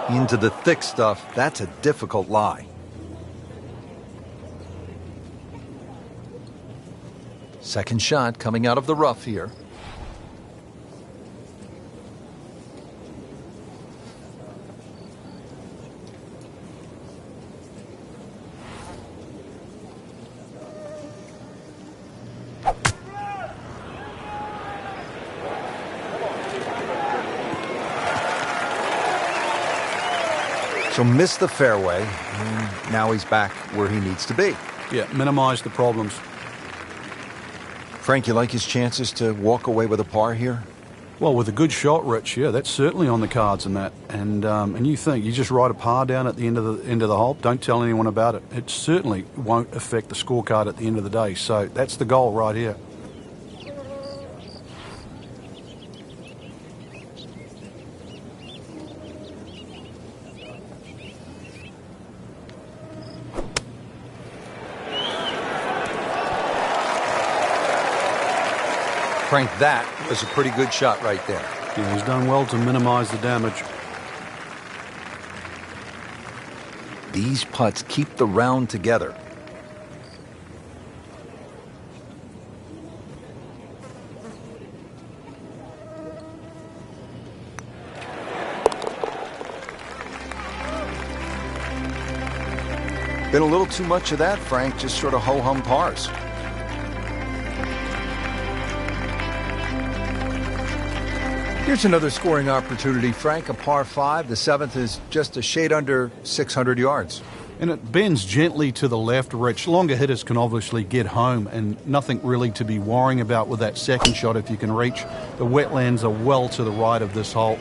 Into the thick stuff, that's a difficult lie. Second shot coming out of the rough here. So missed the fairway, and now he's back where he needs to be. Yeah, minimize the problems. Frank, you like his chances to walk away with a par here? Well, with a good shot, Rich, yeah, that's certainly on the cards in that. And you think you just write a par down at the end of the hole, don't tell anyone about it. It certainly won't affect the scorecard at the end of the day. So that's the goal right here. Frank, that was a pretty good shot right there. Yeah, he's done well to minimize the damage. These putts keep the round together. Been a little too much of that, Frank, just sort of ho-hum pars. Here's another scoring opportunity, Frank, a par 5. The seventh is just a shade under 600 yards. And it bends gently to the left, Rich. Longer hitters can obviously get home, and nothing really to be worrying about with that second shot if you can reach. The wetlands are well to the right of this hole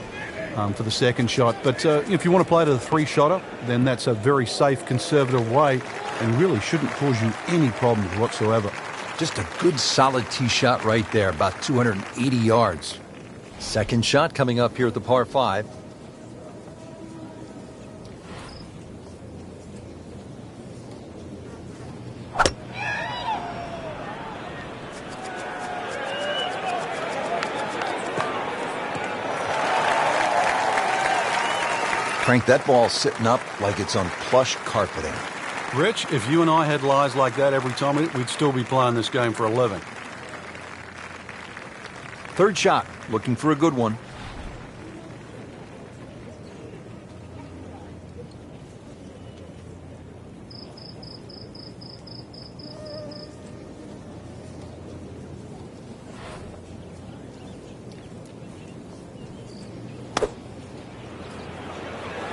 for the second shot. But if you want to play to the three-shotter, then that's a very safe, conservative way and really shouldn't cause you any problems whatsoever. Just a good, solid tee shot right there, about 280 yards. Second shot coming up here at the par 5. Frank, that ball's sitting up like it's on plush carpeting. Rich, if you and I had lies like that every time, we'd still be playing this game for a living. Third shot, looking for a good one.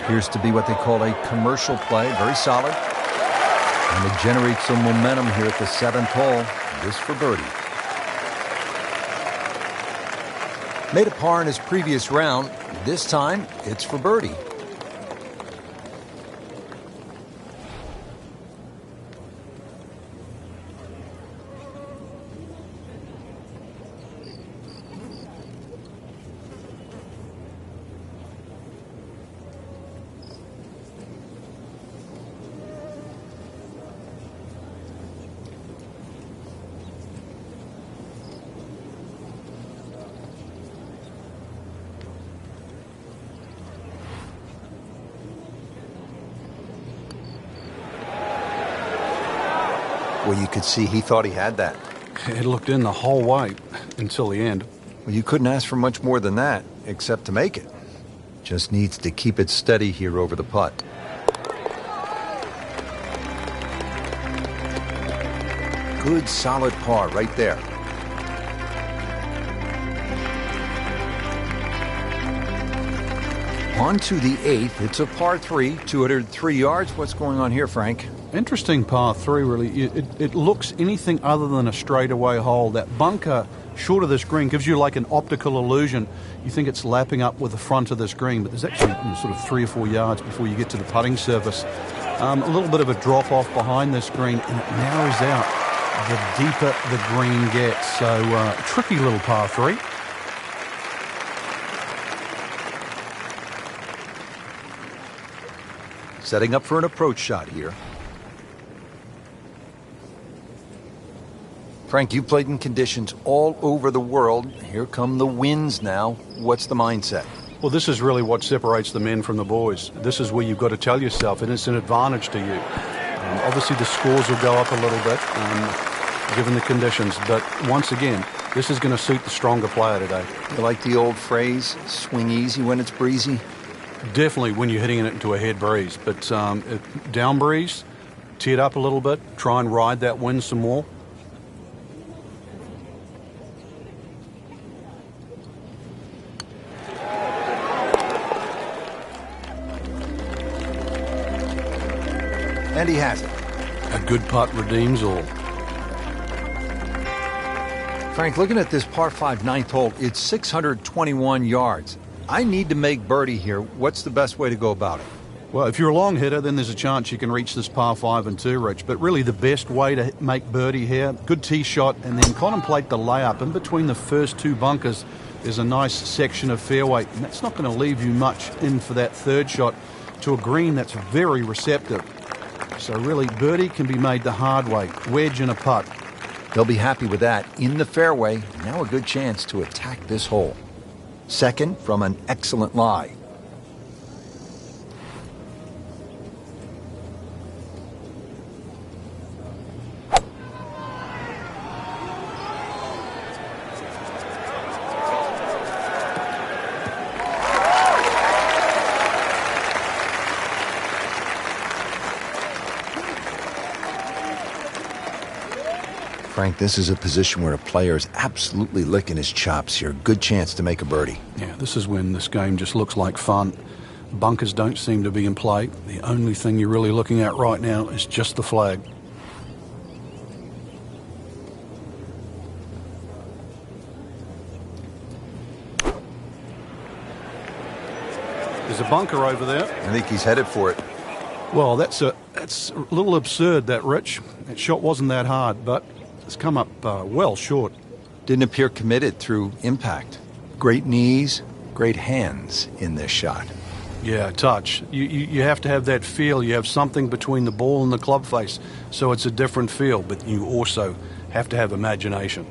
Appears to be what they call a commercial play, very solid. And it generates some momentum here at the seventh hole, just for birdie. Made a par in his previous round. This time, it's for birdie. Well, you could see he thought he had that. It looked in the whole way until the end. Well, you couldn't ask for much more than that, except to make it. Just needs to keep it steady here over the putt. Good, solid par right there. On to the eighth. It's a par 3, 203 yards. What's going on here, Frank? Interesting par 3, really. It looks anything other than a straightaway hole. That bunker short of this green gives you like an optical illusion. You think it's lapping up with the front of this green, but there's actually sort of 3 or 4 yards before you get to the putting surface. A little bit of a drop-off behind this green, and it narrows out the deeper the green gets. So, tricky little par 3. Setting up for an approach shot here. Frank, you've played in conditions all over the world. Here come the winds now. What's the mindset? Well, this is really what separates the men from the boys. This is where you've got to tell yourself, and it's an advantage to you. Obviously, the scores will go up a little bit, given the conditions. But once again, this is going to suit the stronger player today. You like the old phrase, swing easy when it's breezy? Definitely when you're hitting it into a head breeze. But down breeze, tee it up a little bit, try and ride that wind some more. And he has it. A good putt redeems all. Frank, looking at this par 5 ninth hole, it's 621 yards. I need to make birdie here. What's the best way to go about it? Well, if you're a long hitter, then there's a chance you can reach this par 5 and 2, Rich. But really the best way to make birdie here, good tee shot, and then contemplate the layup. In between the first two bunkers, there's a nice section of fairway, and that's not going to leave you much in for that third shot to a green that's very receptive. So really, birdie can be made the hard way, wedge and a putt. They'll be happy with that in the fairway. Now a good chance to attack this hole. Second from an excellent lie. Frank, this is a position where a player is absolutely licking his chops here. Good chance to make a birdie. Yeah, this is when this game just looks like fun. Bunkers don't seem to be in play. The only thing you're really looking at right now is just the flag. There's a bunker over there. I think he's headed for it. Well, that's a little absurd, that, Rich. That shot wasn't that hard, but it's come up well short. Didn't appear committed through impact. Great knees, great hands in this shot. Yeah, touch. You have to have that feel. You have something between the ball and the club face, so it's a different feel, but you also have to have imagination.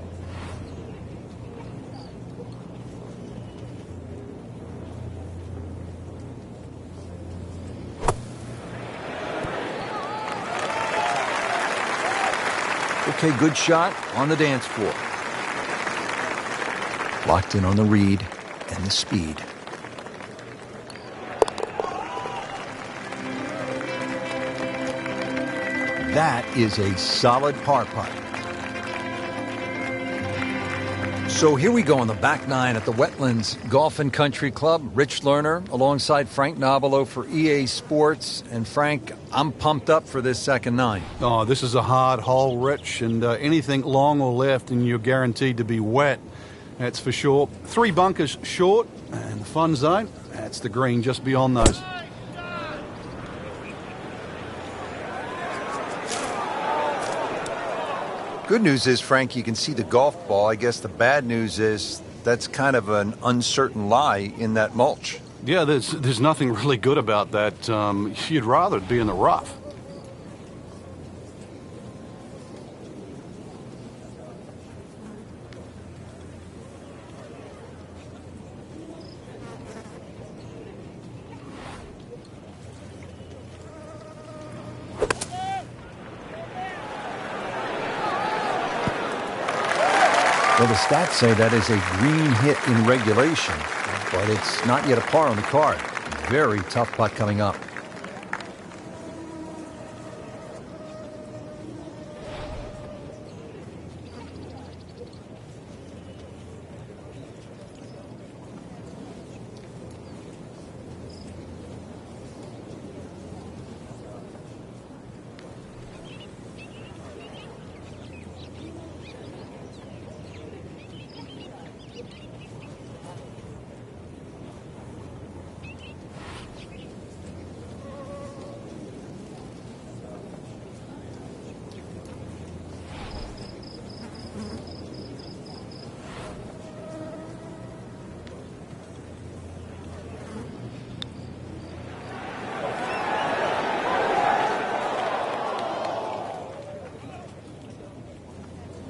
Okay, good shot on the dance floor. Locked in on the read and the speed. That is a solid par putt. So here we go on the back nine at the Wetlands Golf and Country Club. Rich Lerner alongside Frank Nobilo for EA Sports. And Frank, I'm pumped up for this second nine. Oh, this is a hard hole, Rich, and anything long or left and you're guaranteed to be wet. That's for sure. 3 bunkers short, and the fun zone, that's the green just beyond those. Good news is, Frank, you can see the golf ball. I guess the bad news is that's kind of an uncertain lie in that mulch. Yeah, there's nothing really good about that. You'd rather it be in the rough. Well, the stats say that is a green hit in regulation, but it's not yet a par on the card. Very tough putt coming up.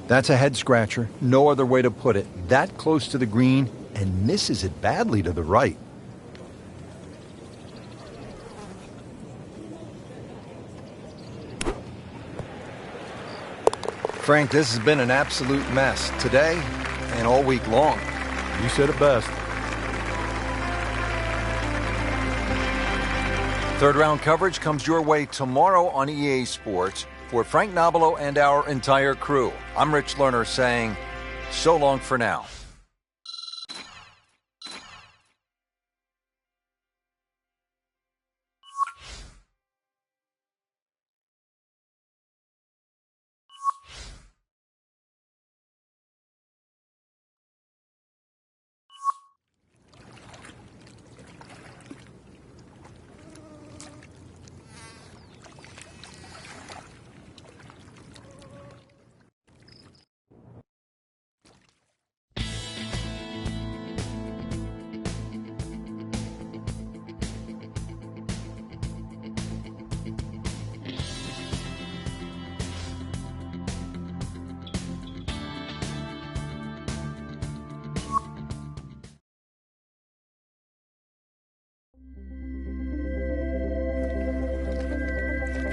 That's a head scratcher. No other way to put it. That close to the green and misses it badly to the right. Frank, this has been an absolute mess today and all week long. You said it best. Third round coverage comes your way tomorrow on EA Sports. For Frank Nobilo and our entire crew, I'm Rich Lerner saying so long for now.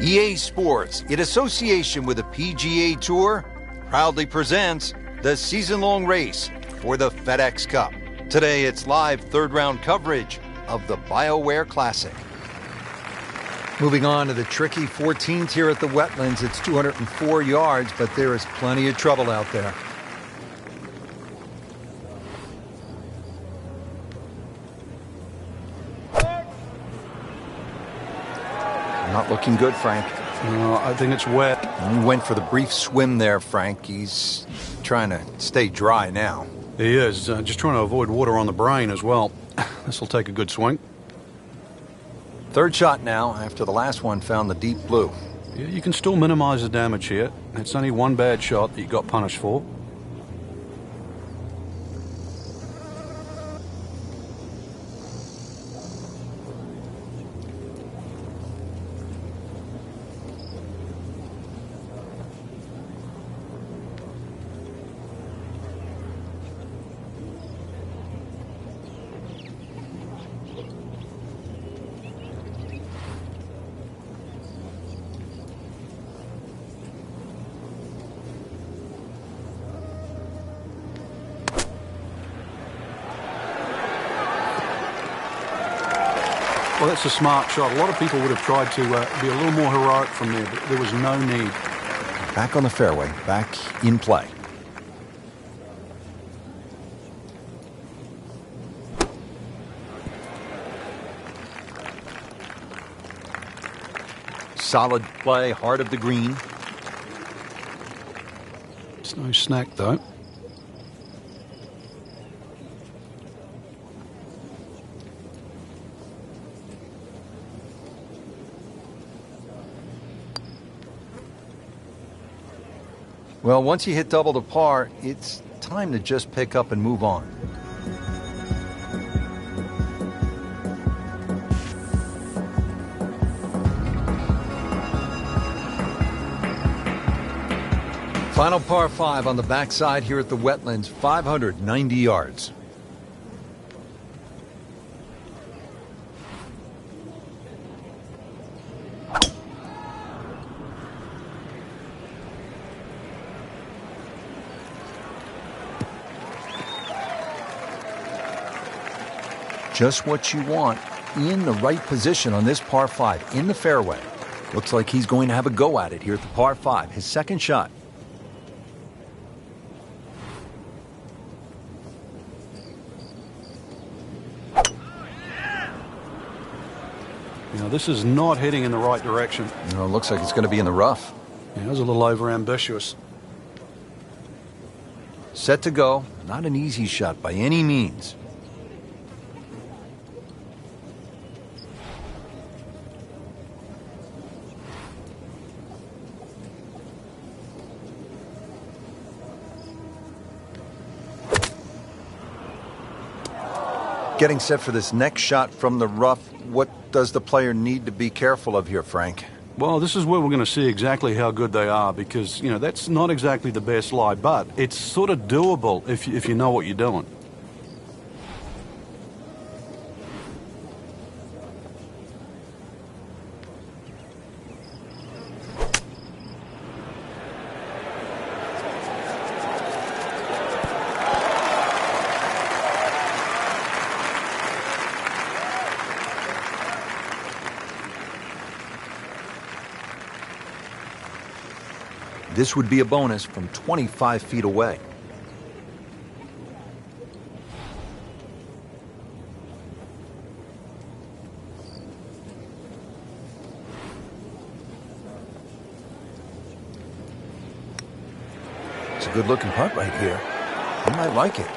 EA Sports, in association with the PGA Tour, proudly presents the season-long race for the FedEx Cup. Today, it's live third-round coverage of the BioWare Classic. Moving on to the tricky 14th here at the Wetlands. It's 204 yards, but there is plenty of trouble out there. Not looking good, Frank. No, I think it's wet. He went for the brief swim there, Frank. He's trying to stay dry now. He is. Just trying to avoid water on the brain as well. This will take a good swing. Third shot now after the last one found the deep blue. Yeah, you can still minimize the damage here. It's only one bad shot that you got punished for. Well, that's a smart shot. A lot of people would have tried to be a little more heroic from there, but there was no need. Back on the fairway, back in play. Solid play, heart of the green. It's no snack, though. Well, once you hit double to par, it's time to just pick up and move on. Final par 5 on the backside here at the Wetlands, 590 yards. Just what you want in the right position on this par 5 in the fairway. Looks like he's going to have a go at it here at the par 5, his second shot. You know, this is not heading in the right direction. You know, it looks like it's going to be in the rough. Yeah, it was a little over-ambitious. Set to go. Not an easy shot by any means. Getting set for this next shot from the rough. What does the player need to be careful of here, Frank? Well, this is where we're going to see exactly how good they are because, you know, that's not exactly the best lie, but it's sort of doable if you know what you're doing. This would be a bonus from 25 feet away. It's a good-looking putt right here. I might like it.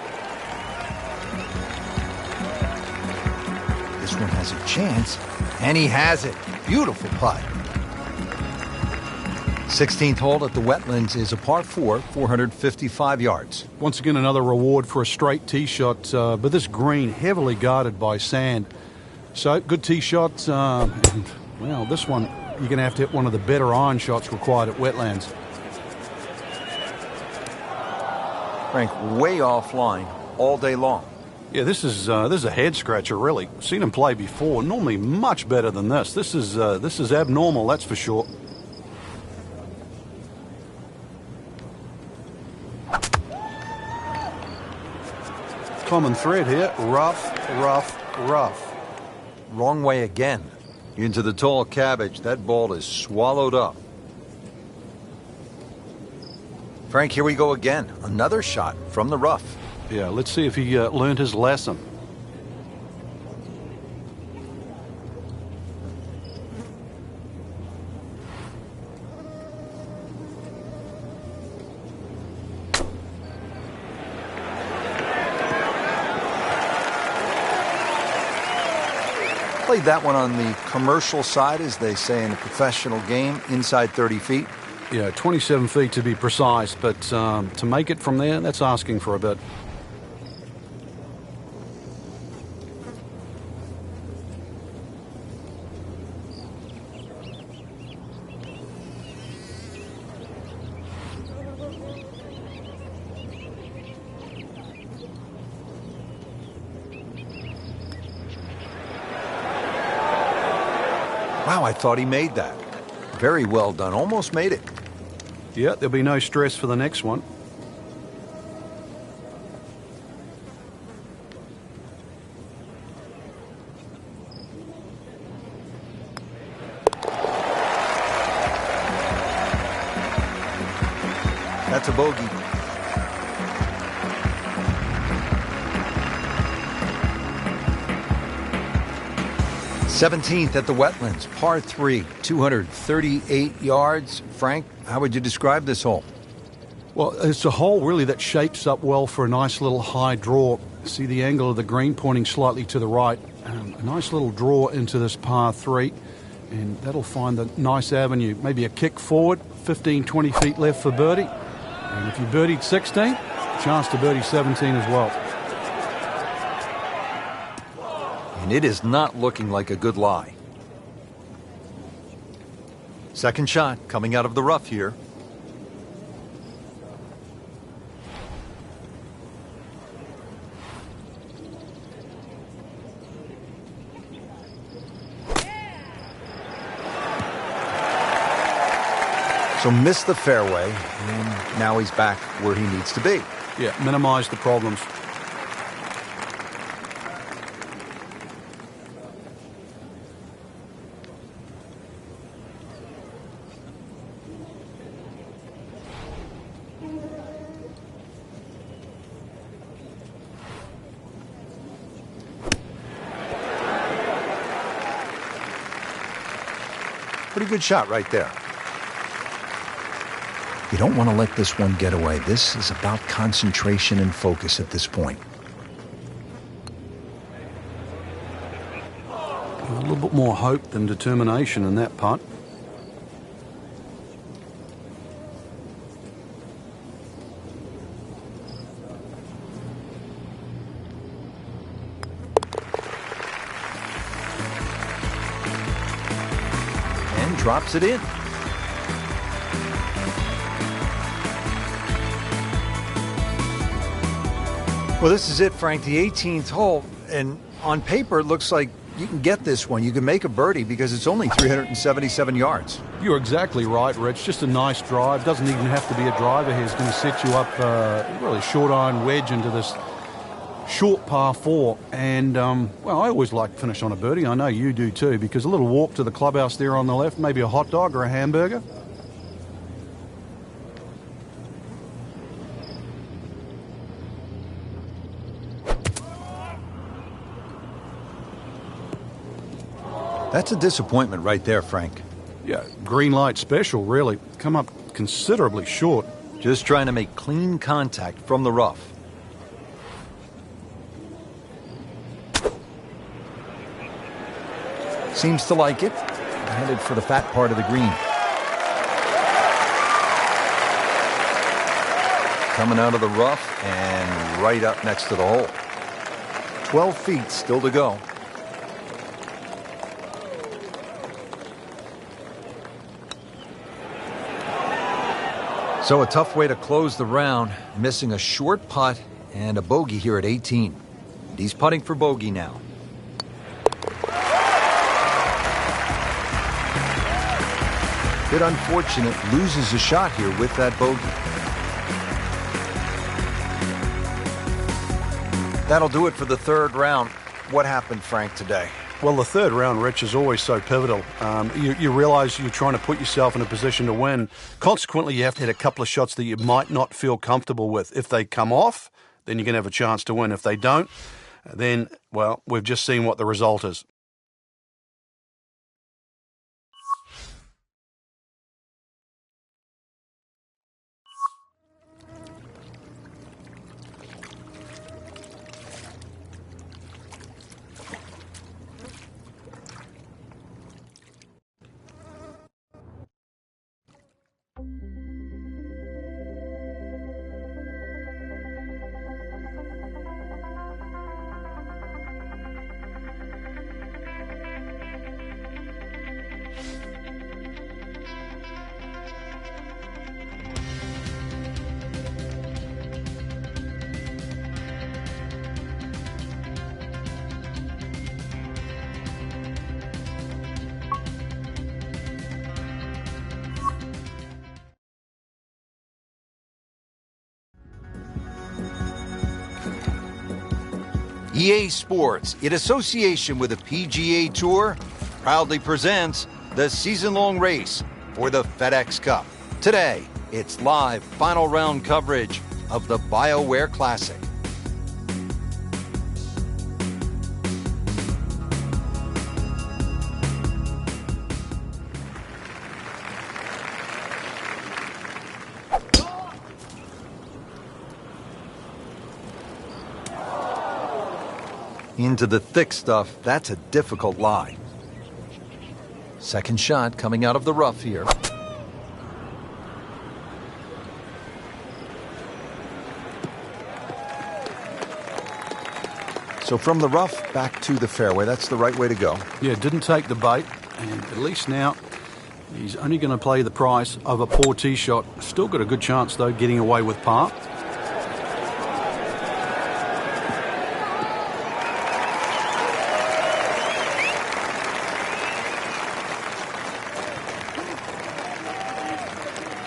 This one has a chance, and he has it. Beautiful putt. 16th hole at the Wetlands is a par 4, 455 yards. Once again, another reward for a straight tee shot, but this green heavily guarded by sand. So, good tee shot. And, well, this one, you're going to have to hit one of the better iron shots required at Wetlands. Frank, way offline all day long. Yeah, this is a head scratcher, really. Seen him play before. Normally much better than this. This is abnormal, that's for sure. Common thread here: rough, rough, rough. Wrong way again. Into the tall cabbage. That ball is swallowed up. Frank, here we go again. Another shot from the rough. Yeah, let's see if he learned his lesson. Played that one on the commercial side, as they say in the professional game, inside 30 feet. Yeah, 27 feet to be precise, but to make it from there, that's asking for a bit. Wow, I thought he made that. Very well done. Almost made it. Yeah, there'll be no stress for the next one. That's a bogey. '17th at the Wetlands, par 3, 238 yards. Frank, how would you describe this hole? Well, it's a hole really that shapes up well for a nice little high draw. See the angle of the green pointing slightly to the right. A nice little draw into this par 3, and that'll find a nice avenue. Maybe a kick forward, 15, 20 feet left for birdie. And if you birdied 16, chance to birdie 17 as well. And it is not looking like a good lie. Second shot coming out of the rough here. So missed the fairway, and now he's back where he needs to be. Yeah, minimize the problems. Pretty good shot right there. You don't want to let this one get away. This is about concentration and focus at this point. A little bit more hope than determination in that putt. And drops it in. Well, this is it, Frank, the 18th hole, and on paper it looks like you can get this one. You can make a birdie because it's only 377 yards. You're exactly right, Rich. Just a nice drive. Doesn't even have to be a driver here. It's going to set you up really short iron wedge into this short par 4. And, well, I always like to finish on a birdie. I know you do too, because a little walk to the clubhouse there on the left, maybe a hot dog or a hamburger. That's a disappointment right there, Frank. Yeah, green light special, really. Come up considerably short. Just trying to make clean contact from the rough. Seems to like it. Headed for the fat part of the green. Coming out of the rough and right up next to the hole. 12 feet still to go. So a tough way to close the round, missing a short putt and a bogey here at 18. He's putting for bogey now. Bit unfortunate, loses a shot here with that bogey. That'll do it for the third round. What happened, Frank, today? Well, the third round, Rich, is always so pivotal. You realize you're trying to put yourself in a position to win. Consequently, you have to hit a couple of shots that you might not feel comfortable with. If they come off, then you're going to have a chance to win. If they don't, then, well, we've just seen what the result is. EA Sports, in association with the PGA Tour, proudly presents the season-long race for the FedEx Cup. Today, it's live final round coverage of the BioWare Classic. Into the thick stuff, that's a difficult lie. Second shot coming out of the rough here. So from the rough back to the fairway, that's the right way to go. Yeah, didn't take the bait, and at least now he's only going to play the price of a poor tee shot. Still got a good chance, though, getting away with par.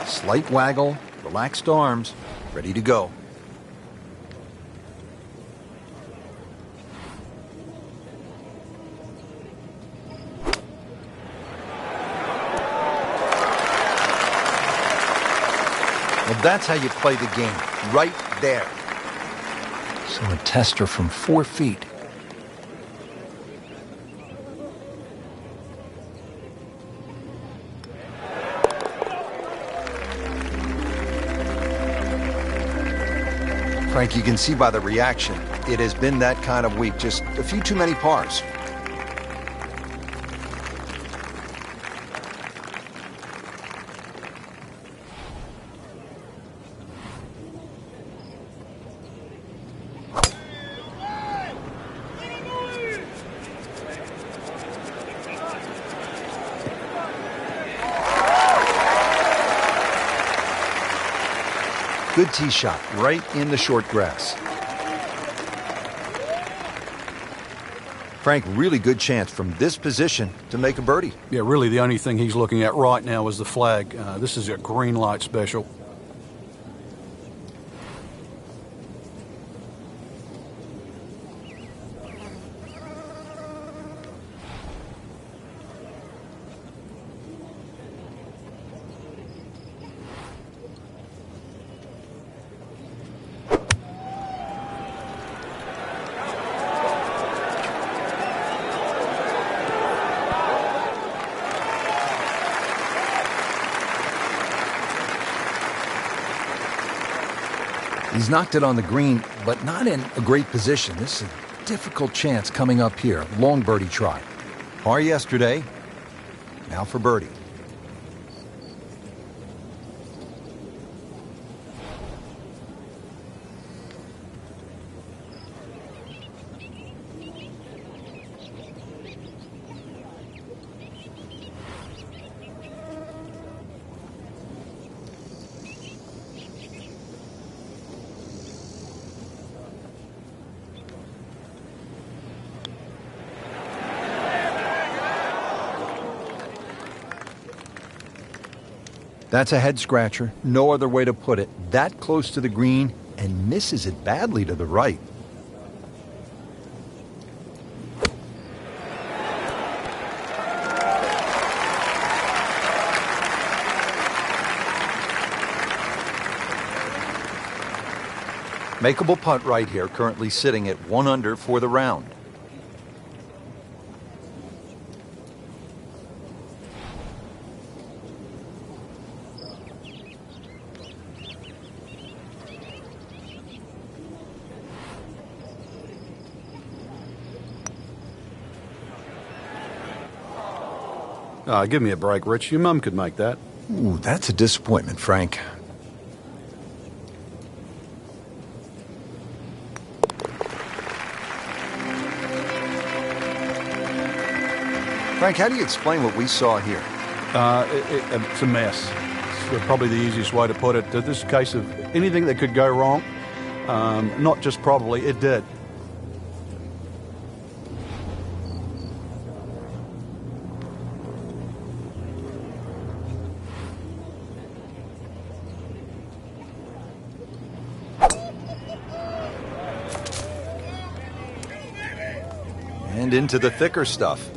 Slight waggle, relaxed arms, ready to go. Well, that's how you play the game, right there. So a tester from 4 feet. Frank, you can see by the reaction, it has been that kind of week. Just a few too many pars. Good tee shot, right in the short grass. Frank, really good chance from this position to make a birdie. Yeah, really the only thing he's looking at right now is the flag. This is a green light special. He's knocked it on the green, but not in a great position. This is a difficult chance coming up here. Long birdie try. Par yesterday. Now for birdie. That's a head scratcher. No other way to put it. That close to the green and misses it badly to the right. Makeable putt right here, currently sitting at 1 under for the round. Give me a break, Rich. Your mum could make that. Ooh, that's a disappointment, Frank. Frank, how do you explain what we saw here? It's a mess. It's probably the easiest way to put it. This is a case of anything that could go wrong. Not just probably, it did. And into the thicker stuff.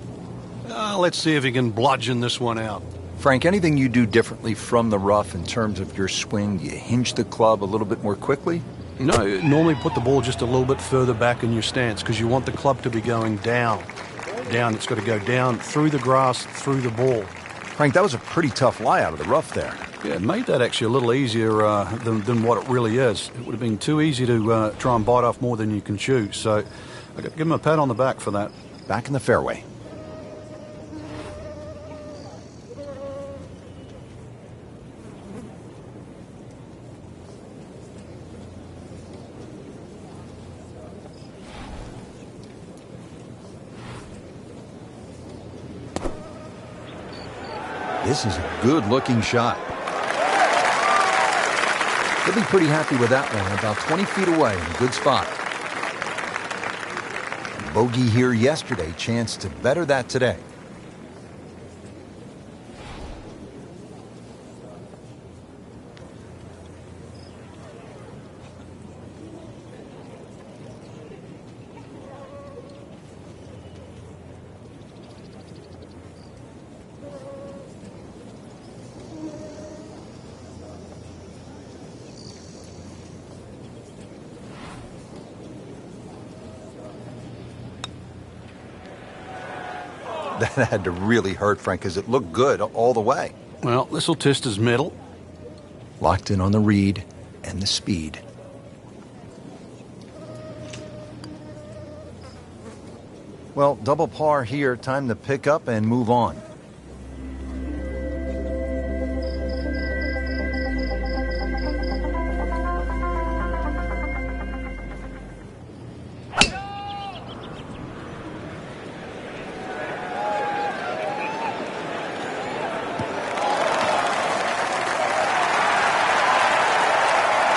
Let's see if he can bludgeon this one out. Frank, anything you do differently from the rough in terms of your swing? Do you hinge the club a little bit more quickly? No, normally put the ball just a little bit further back in your stance because you want the club to be going down. Down, it's got to go down through the grass, through the ball. Frank, that was a pretty tough lie out of the rough there. Yeah, it made that actually a little easier than what it really is. It would have been too easy to try and bite off more than you can chew. So I got to give him a pat on the back for that. Back in the fairway. This is a good-looking shot. He'll be pretty happy with that one, about 20 feet away in a good spot. Bogey here yesterday, chance to better that today. That had to really hurt, Frank, because it looked good all the way. Well, this will test his mettle. Locked in on the read and the speed. Well, double par here. Time to pick up and move on.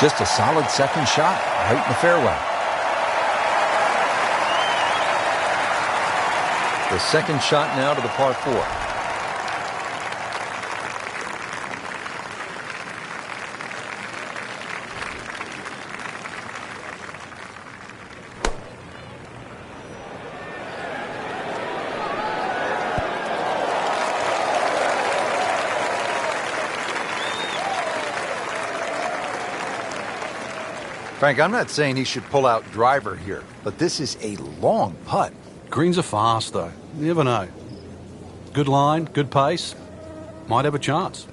Just a solid second shot right in the fairway. The second shot now to the par 4. Frank, I'm not saying he should pull out driver here, but this is a long putt. Greens are fast, though. You never know. Good line, good pace. Might have a chance.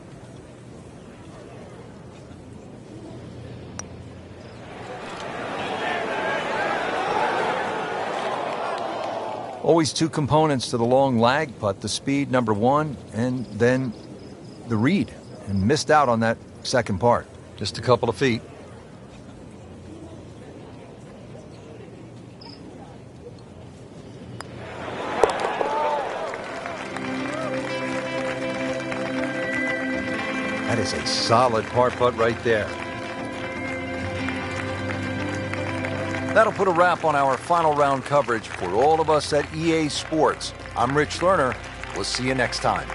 Always two components to the long lag putt, the speed, number one, and then the read. And missed out on that second part. Just a couple of feet. That is a solid par putt right there. That'll put a wrap on our final round coverage for all of us at EA Sports. I'm Rich Lerner. We'll see you next time.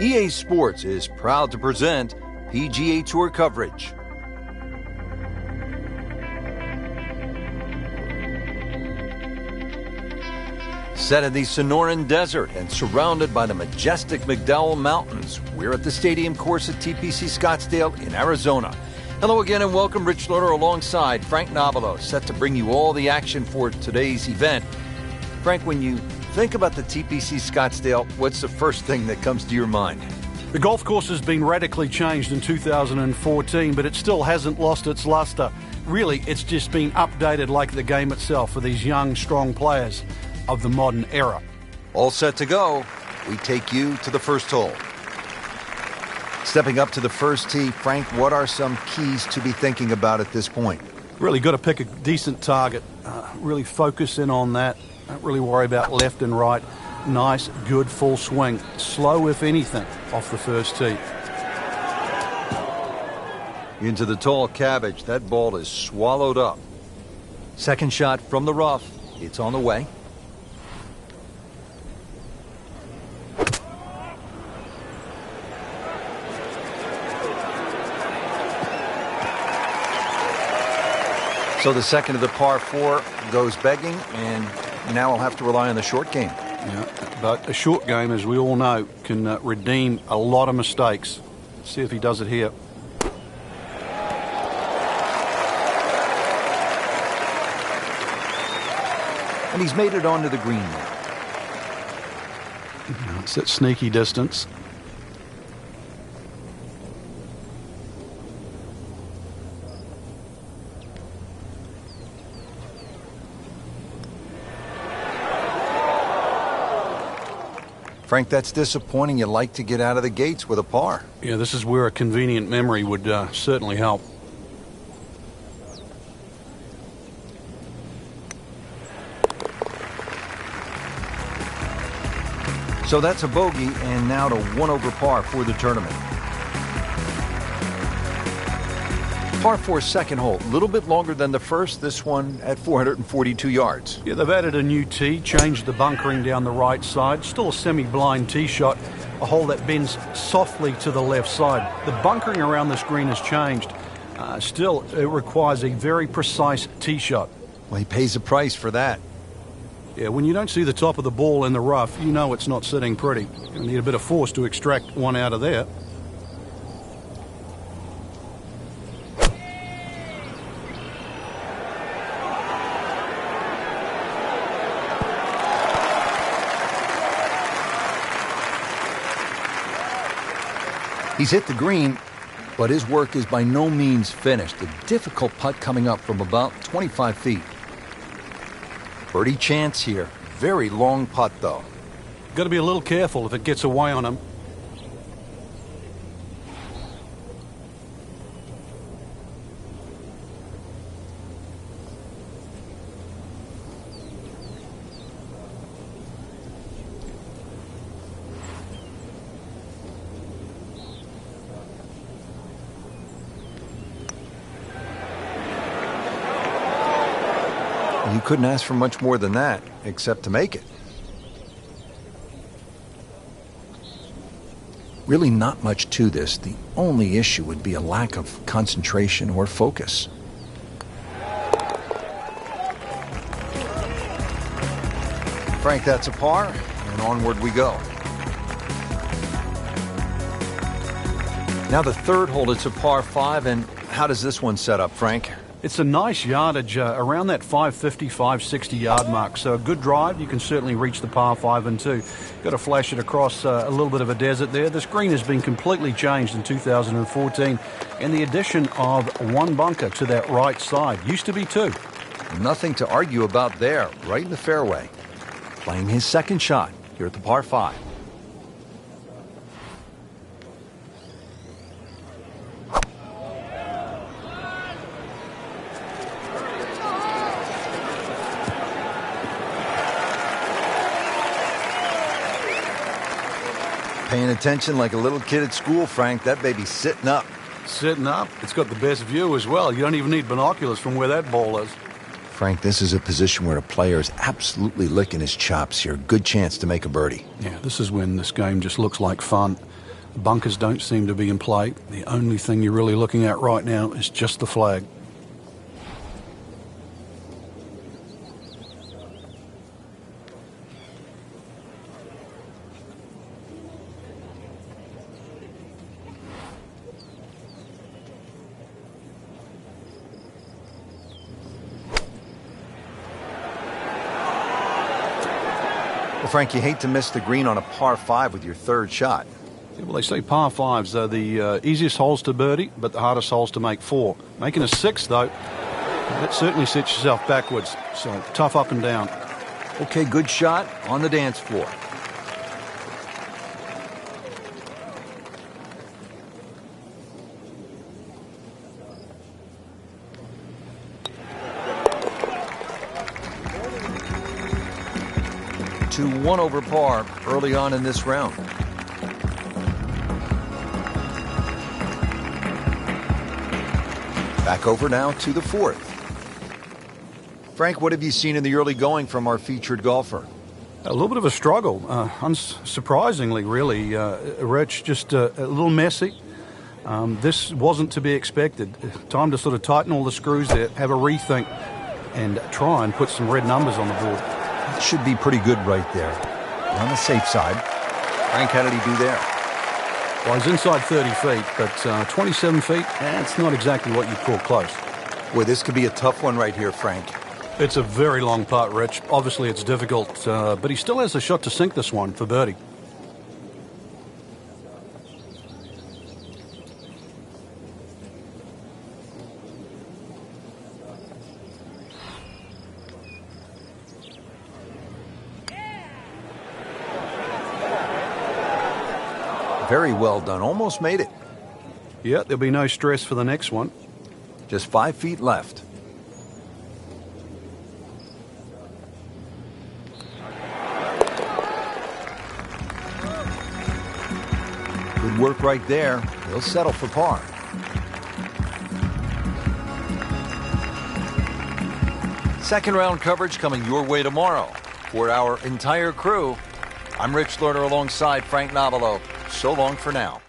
EA Sports is proud to present PGA Tour coverage. Set in the Sonoran Desert and surrounded by the majestic McDowell Mountains, we're at the stadium course at TPC Scottsdale in Arizona. Hello again and welcome. Rich Lerner alongside Frank Nobilo, set to bring you all the action for today's event. Frank, when you think about the TPC Scottsdale, what's the first thing that comes to your mind? The golf course has been radically changed in 2014, but it still hasn't lost its luster. Really, it's just been updated like the game itself for these young, strong players of the modern era. All set to go. We take you to the first hole. Stepping up to the first tee, Frank, what are some keys to be thinking about at this point? Really got to pick a decent target. Really focus in on that. Don't really worry about left and right. Nice, good full swing. Slow, if anything, off the first tee. Into the tall cabbage. That ball is swallowed up. Second shot from the rough. It's on the way. So the second of the par 4 goes begging, and now I'll have to rely on the short game. Yeah, but a short game, as we all know, can redeem a lot of mistakes. Let's see if he does it here. And he's made it onto the green now. It's at sneaky distance. Frank, that's disappointing. You like to get out of the gates with a par. Yeah, this is where a convenient memory would certainly help. So that's a bogey, and now to 1 over par for the tournament. Par 4 second hole, a little bit longer than the first, this one at 442 yards. Yeah, they've added a new tee, changed the bunkering down the right side. Still a semi-blind tee shot, a hole that bends softly to the left side. The bunkering around this green has changed. Still, it requires a very precise tee shot. Well, he pays a price for that. Yeah, when you don't see the top of the ball in the rough, you know it's not sitting pretty. You need a bit of force to extract one out of there. He's hit the green, but his work is by no means finished. A difficult putt coming up from about 25 feet. Birdie chance here. Very long putt, though. Got to be a little careful if it gets away on him. You couldn't ask for much more than that, except to make it. Really not much to this. The only issue would be a lack of concentration or focus. Frank, that's a par, and onward we go. Now the third hole, it's a par 5, and how does this one set up, Frank? It's a nice yardage around that 550, 560 yard mark. So a good drive, you can certainly reach the par 5 and 2. Got to flash it across a little bit of a desert there. This green has been completely changed in 2014, and the addition of one bunker to that right side. Used to be 2. Nothing to argue about there, right in the fairway. Playing his second shot here at the par 5. Paying attention like a little kid at school, Frank. That baby's sitting up. Sitting up. It's got the best view as well. You don't even need binoculars from where that ball is. Frank, this is a position where a player is absolutely licking his chops here. Good chance to make a birdie. Yeah, this is when this game just looks like fun. Bunkers don't seem to be in play. The only thing you're really looking at right now is just the flag. Well, Frank, you hate to miss the green on a par 5 with your third shot. Yeah, well, they say par 5s are the easiest holes to birdie, but the hardest holes to make 4. Making a 6, though, that certainly sets yourself backwards. So tough up and down. Okay, good shot on the dance floor. To 1 over par early on in this round. Back over now to the 4th. Frank, what have you seen in the early going from our featured golfer? A little bit of a struggle, unsurprisingly, really. Rich, just a little messy. This wasn't to be expected. Time to sort of tighten all the screws there, have a rethink, and try and put some red numbers on the board. That should be pretty good right there. On the safe side. Frank, how did he do there? Well, he's inside 30 feet, but 27 feet, that's not exactly what you'd call close. Boy, this could be a tough one right here, Frank. It's a very long putt, Rich. Obviously, it's difficult, but he still has a shot to sink this one for birdie. Very well done. Almost made it. Yeah, there'll be no stress for the next one. Just 5 feet left. Good work right there. He'll settle for par. Second round coverage coming your way tomorrow. For our entire crew, I'm Rich Lerner alongside Frank Nobilo. So long for now.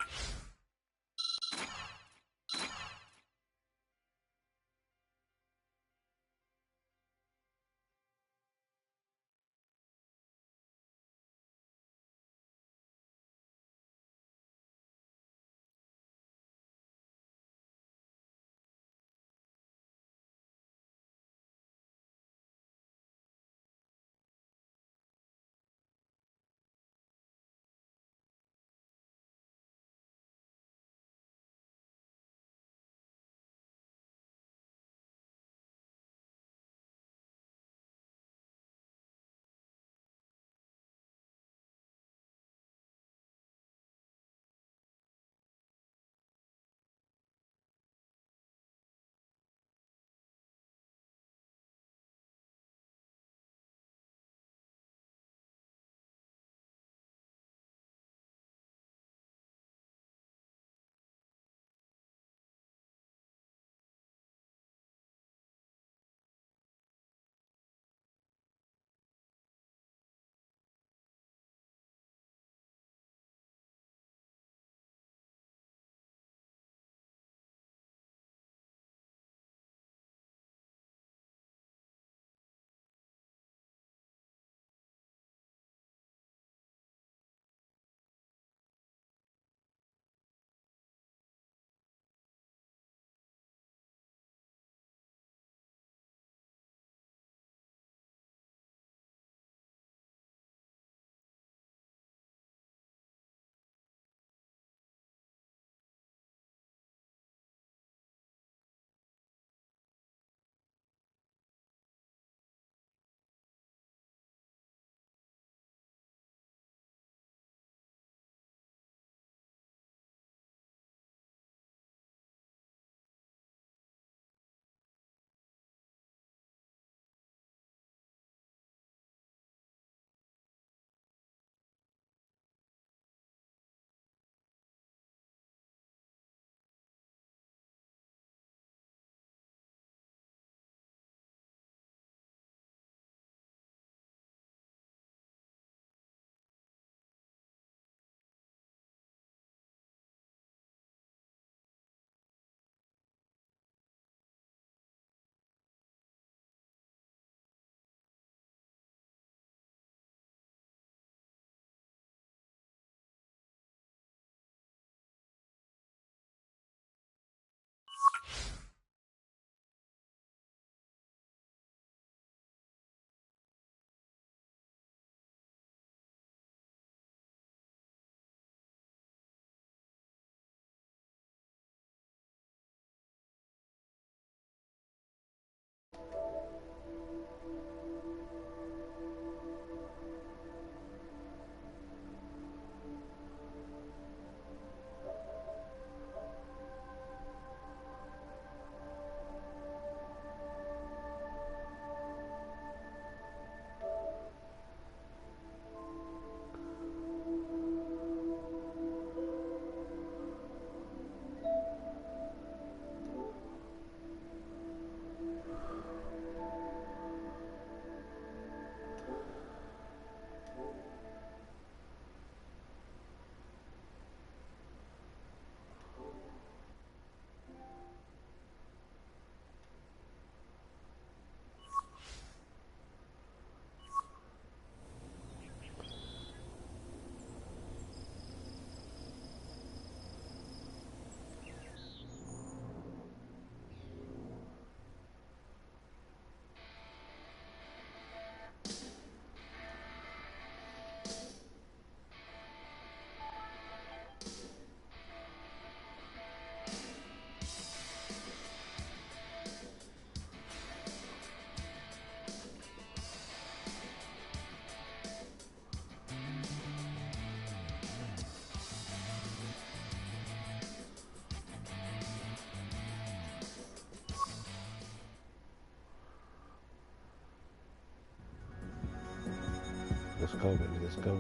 Let's go, baby. Let's go.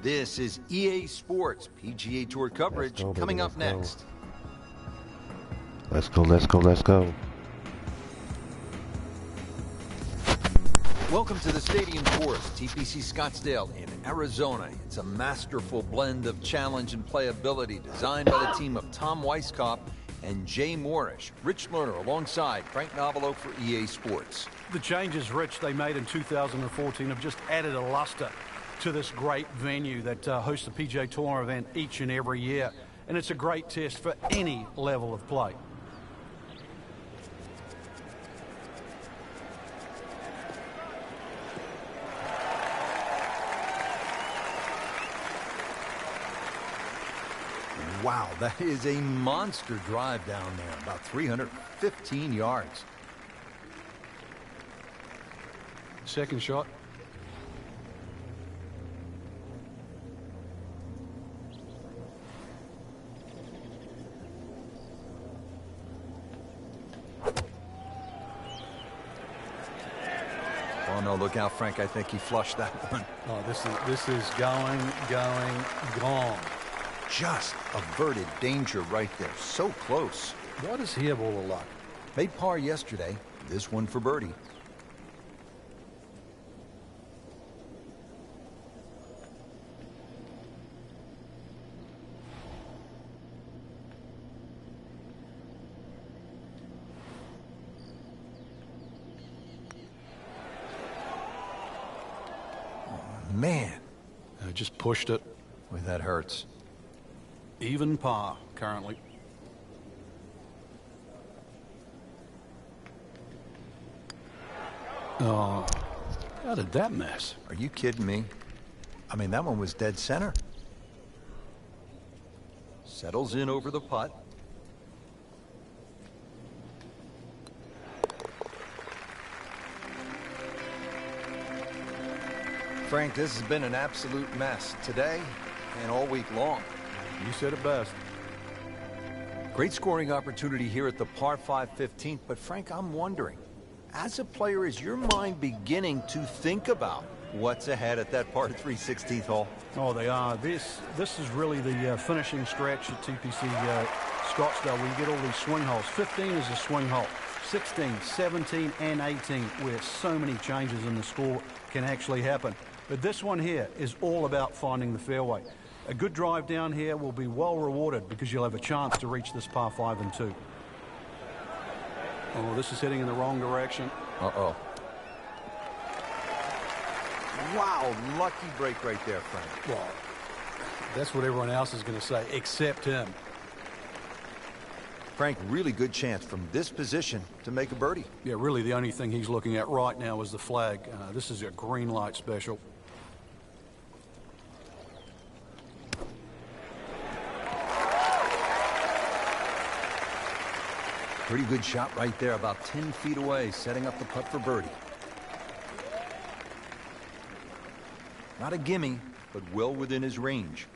This is EA Sports PGA Tour coverage Let's go, baby. coming up Let's go. next. Let's go, let's go, let's go. Welcome to the Stadium Course, TPC Scottsdale in Arizona. It's a masterful blend of challenge and playability designed by the team of Tom Weisskopf and Jay Morrish. Rich Lerner alongside Frank Novelo for EA Sports. The changes, Rich, they made in 2014 have just added a luster to this great venue that hosts the PGA Tour event each and every year. And it's a great test for any level of play. Wow, that is a monster drive down there, about 315 yards. Second shot. Oh no, look out, Frank. I think he flushed that one. Oh, this is gone. Just averted danger right there. So close. What does he have all the luck? Made par yesterday. This one for birdie. Oh, man. I just pushed it. Boy, that hurts. Even par currently. Oh, how did that miss? Are you kidding me? I mean, that one was dead center. Settles in over the putt. Frank, this has been an absolute mess today and all week long. You said it best. Great scoring opportunity here at the par 5 15th, but Frank, I'm wondering, as a player, is your mind beginning to think about what's ahead at that par 3 16th hole? Oh, they are. This is really the finishing stretch at TPC Scottsdale where you get all these swing holes. 15 is a swing hole. 16, 17, and 18 where so many changes in the score can actually happen. But this one here is all about finding the fairway. A good drive down here will be well rewarded because you'll have a chance to reach this par 5 and 2. Oh, this is heading in the wrong direction. Uh-oh. Wow, lucky break right there, Frank. Well, that's what everyone else is going to say, except him. Frank, really good chance from this position to make a birdie. Yeah, really the only thing he's looking at right now is the flag. This is a green light special. Pretty good shot right there, about 10 feet away, setting up the putt for birdie. Not a gimme, but well within his range.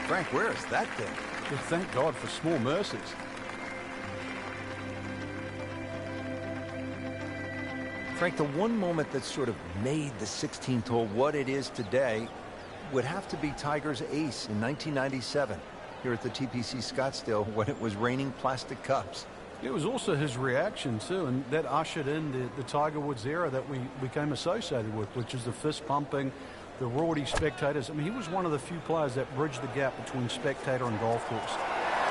Frank, where is that thing? Well, thank God for small mercies. Frank, the one moment that sort of made the 16th hole what it is today would have to be Tiger's ace in 1997 here at the TPC Scottsdale when it was raining plastic cups. It was also his reaction too, and that ushered in the Tiger Woods era that we became associated with, which is the fist pumping, the rowdy spectators. I mean, he was one of the few players that bridged the gap between spectator and golf course.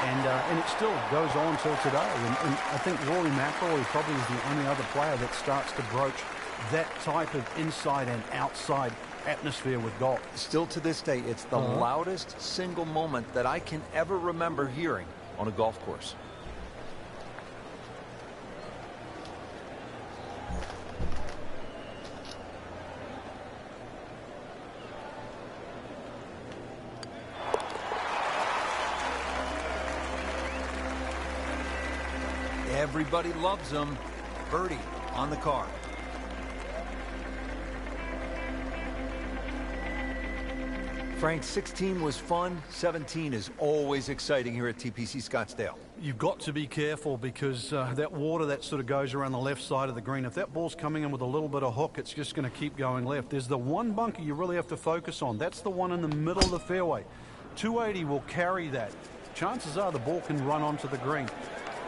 And it still goes on till today. And I think Rory McILRORY probably is the only other player that starts to broach that type of inside and outside atmosphere with golf. Still to this day, it's the loudest single moment that I can ever remember hearing on a golf course. Everybody loves him. Birdie on the card. Frank, 16 was fun. 17 is always exciting here at TPC Scottsdale. You've got to be careful because that water that sort of goes around the left side of the green, if that ball's coming in with a little bit of hook, it's just going to keep going left. There's the one bunker you really have to focus on. That's the one in the middle of the fairway. 280 will carry that. Chances are the ball can run onto the green.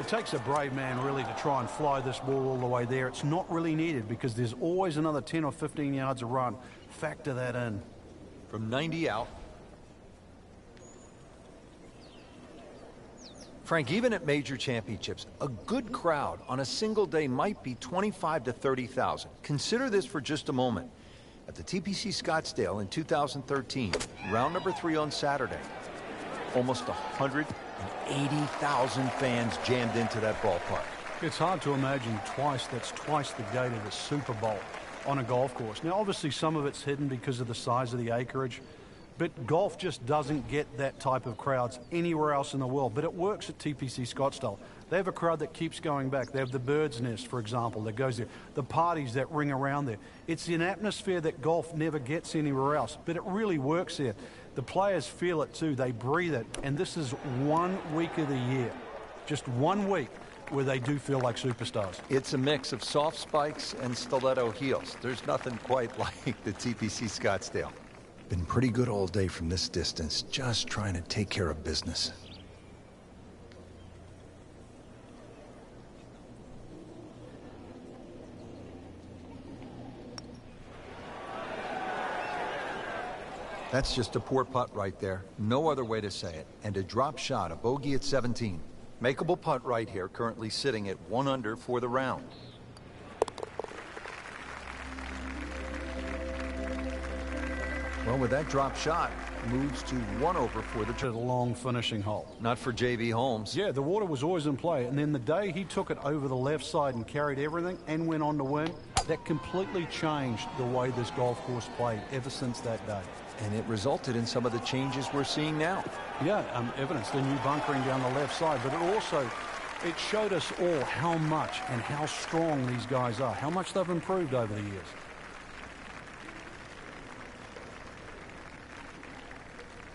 It takes a brave man really to try and fly this ball all the way there. It's not really needed because there's always another 10 or 15 yards of run. Factor that in. From 90 out. Frank, even at major championships, a good crowd on a single day might be 25 to 30,000. Consider this for just a moment. At the TPC Scottsdale in 2013, round number 3 on Saturday, almost 180,000 fans jammed into that ballpark. It's hard to imagine that's twice the gate of the Super Bowl on a golf course. Now, obviously, some of it's hidden because of the size of the acreage, but golf just doesn't get that type of crowds anywhere else in the world. But it works at TPC Scottsdale. They have a crowd that keeps going back. They have the Bird's Nest, for example, that goes there. The parties that ring around there. It's an atmosphere that golf never gets anywhere else, but it really works there. The players feel it too. They breathe it. And this is 1 week of the year, just 1 week, where they do feel like superstars. It's a mix of soft spikes and stiletto heels. There's nothing quite like the TPC Scottsdale. Been pretty good all day from this distance, just trying to take care of business. That's just a poor putt right there. No other way to say it. And a drop shot, a bogey at 17. Makeable putt right here, currently sitting at 1 under for the round. Well, with that drop shot, moves to 1 over for the long finishing hole. Not for J.B. Holmes. Yeah, the water was always in play. And then the day he took it over the left side and carried everything and went on to win, that completely changed the way this golf course played ever since that day. And it resulted in some of the changes we're seeing now. Yeah, evidence, the new bunkering down the left side. But it showed us all how much and how strong these guys are, how much they've improved over the years.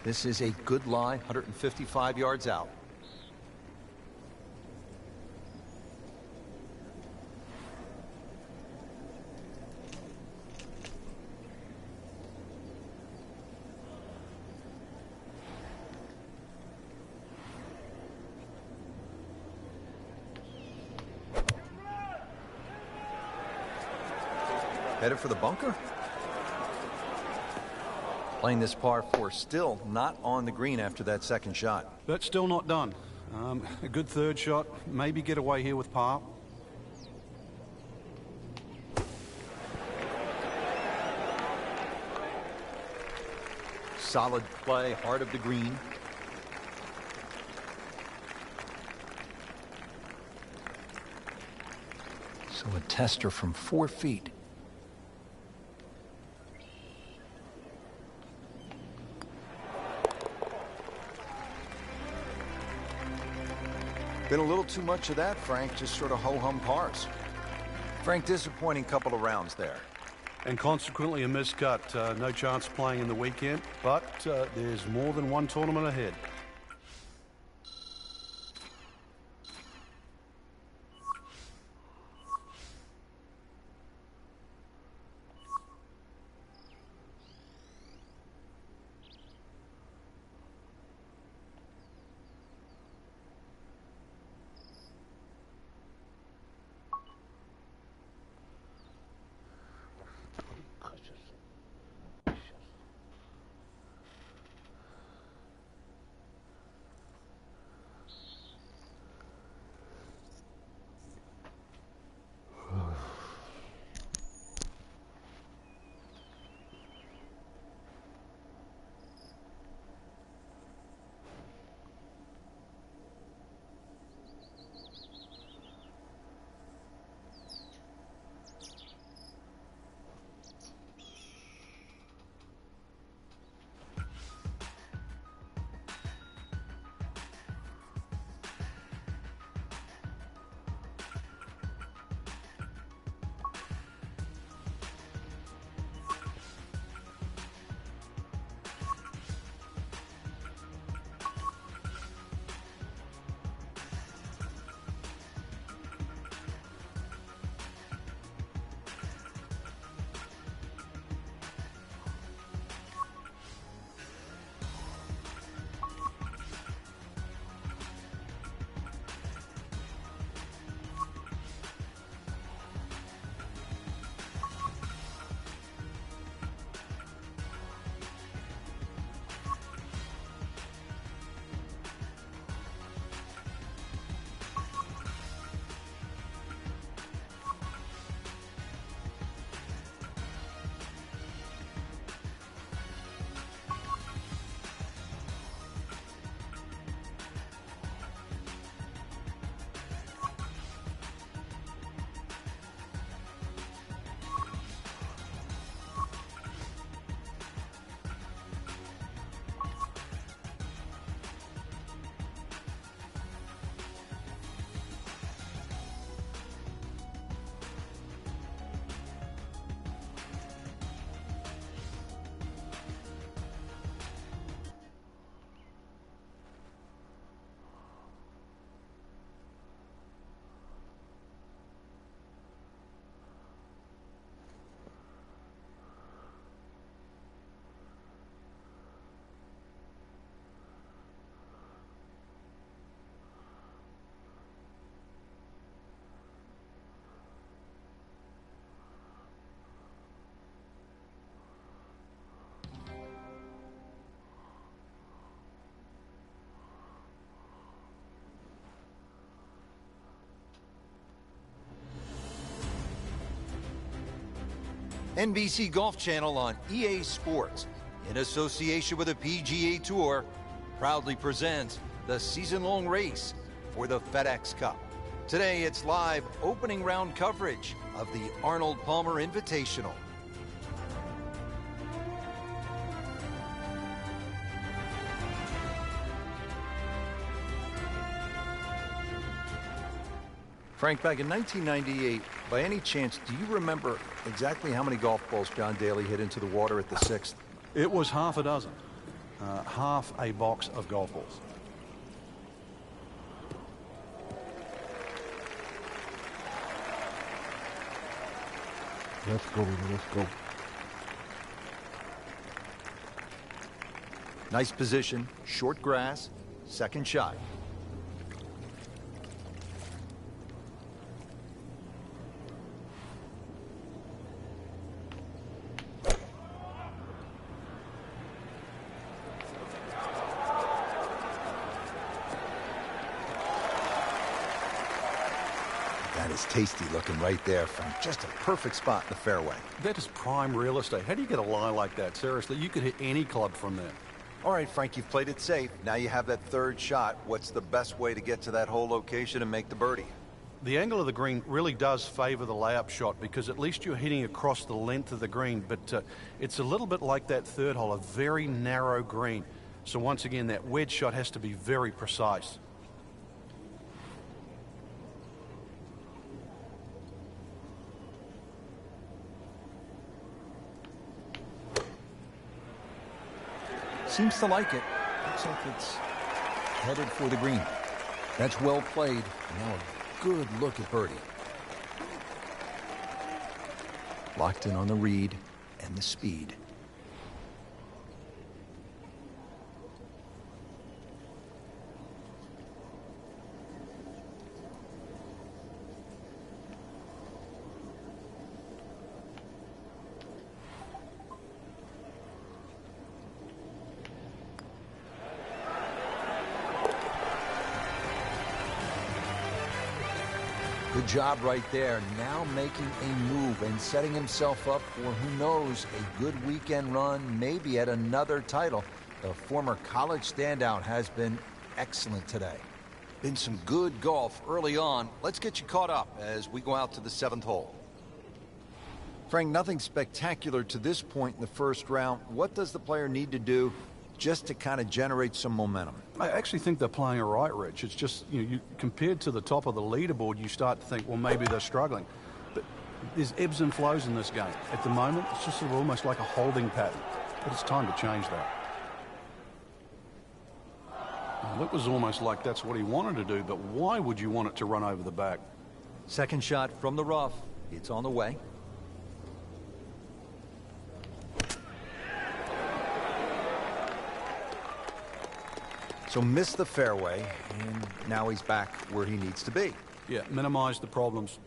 This is a good lie, 155 yards out. Headed for the bunker? Playing this par 4, still not on the green after that second shot. But still not done. A good third shot, maybe get away here with par. Solid play, heart of the green. So a tester from 4 feet. Been a little too much of that, Frank. Just sort of ho-hum pars. Frank, disappointing couple of rounds there. And consequently a miscut. No chance of playing in the weekend, but there's more than one tournament ahead. NBC Golf Channel on EA Sports, in association with the PGA Tour, proudly presents the season-long race for the FedEx Cup. Today, it's live opening round coverage of the Arnold Palmer Invitational. Frank, back in 1998, by any chance, do you remember exactly how many golf balls John Daly hit into the water at the 6th? It was half a dozen. Half a box of golf balls. Let's go, let's go. Nice position, short grass, second shot. That is tasty looking right there, Frank. Just a perfect spot in the fairway. That is prime real estate. How do you get a lie like that? Seriously, you could hit any club from there. All right, Frank, you've played it safe. Now you have that third shot. What's the best way to get to that hole location and make the birdie? The angle of the green really does favour the layup shot because at least you're hitting across the length of the green, but it's a little bit like that third hole, a very narrow green. So once again, that wedge shot has to be very precise. Seems to like it. Looks like it's headed for the green. That's well played. Now a good look at birdie. Locked in on the read and the speed. Good job right there. Now making a move and setting himself up for, who knows, a good weekend run, maybe at another title. The former college standout has been excellent today. Been some good golf early on. Let's get you caught up as we go out to the 7th hole. Frank, nothing spectacular to this point in the first round. What does the player need to do just to kind of generate some momentum? I actually think they're playing all right, Rich. It's just, you compared to the top of the leaderboard, you start to think, well, maybe they're struggling. But there's ebbs and flows in this game. At the moment, it's just sort of almost like a holding pattern. But it's time to change that. Well, it was almost like that's what he wanted to do, but why would you want it to run over the back? Second shot from the rough. It's on the way. So missed the fairway, and now he's back where he needs to be. Yeah, minimize the problems.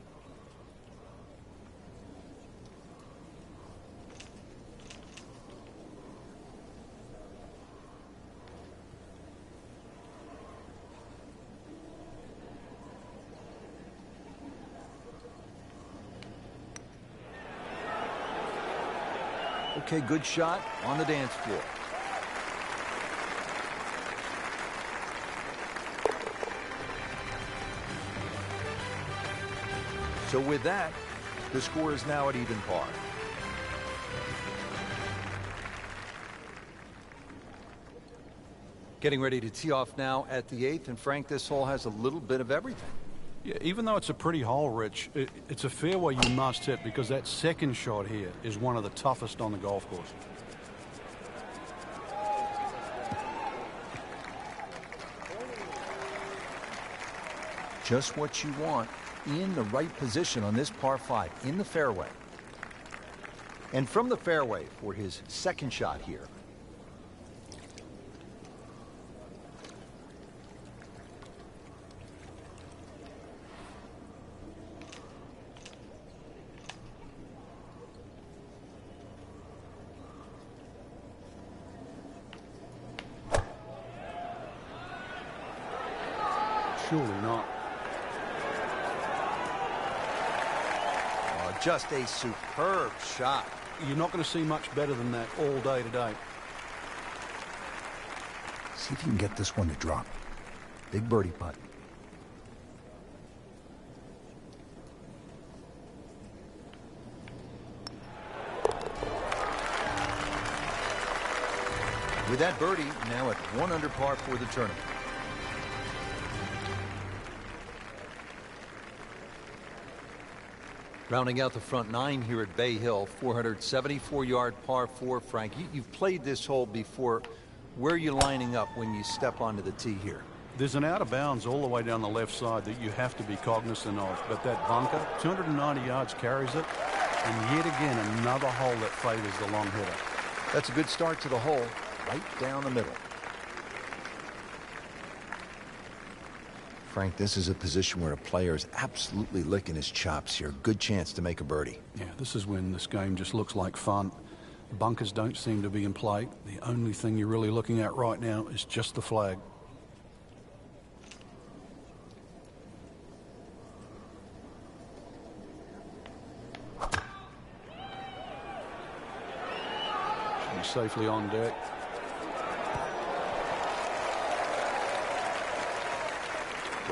Okay, good shot on the dance floor. So with that, the score is now at even par. Getting ready to tee off now at the 8th, and Frank, this hole has a little bit of everything. Yeah, even though it's a pretty hole, Rich, it's a fairway you must hit because that second shot here is one of the toughest on the golf course. Just what you want in the right position on this par 5 in the fairway. And from the fairway for his second shot here. Surely not. Just a superb shot. You're not going to see much better than that all day today. See if you can get this one to drop. Big birdie putt. With that birdie, now at 1 under par for the tournament. Rounding out the front 9 here at Bay Hill, 474-yard par 4. Frank, you've played this hole before. Where are you lining up when you step onto the tee here? There's an out of bounds all the way down the left side that you have to be cognizant of. But that bunker, 290 yards carries it. And yet again, another hole that favors the long hitter. That's a good start to the hole, right down the middle. Frank, this is a position where a player is absolutely licking his chops here. Good chance to make a birdie. Yeah, this is when this game just looks like fun. Bunkers don't seem to be in play. The only thing you're really looking at right now is just the flag. Should be safely on deck.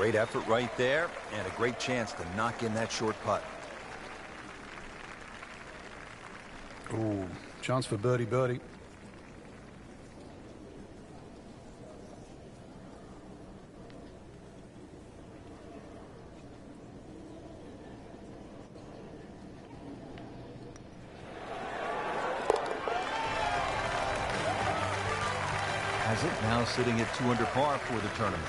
Great effort right there, and a great chance to knock in that short putt. Ooh, chance for birdie. Has it now sitting at 2 under par for the tournament.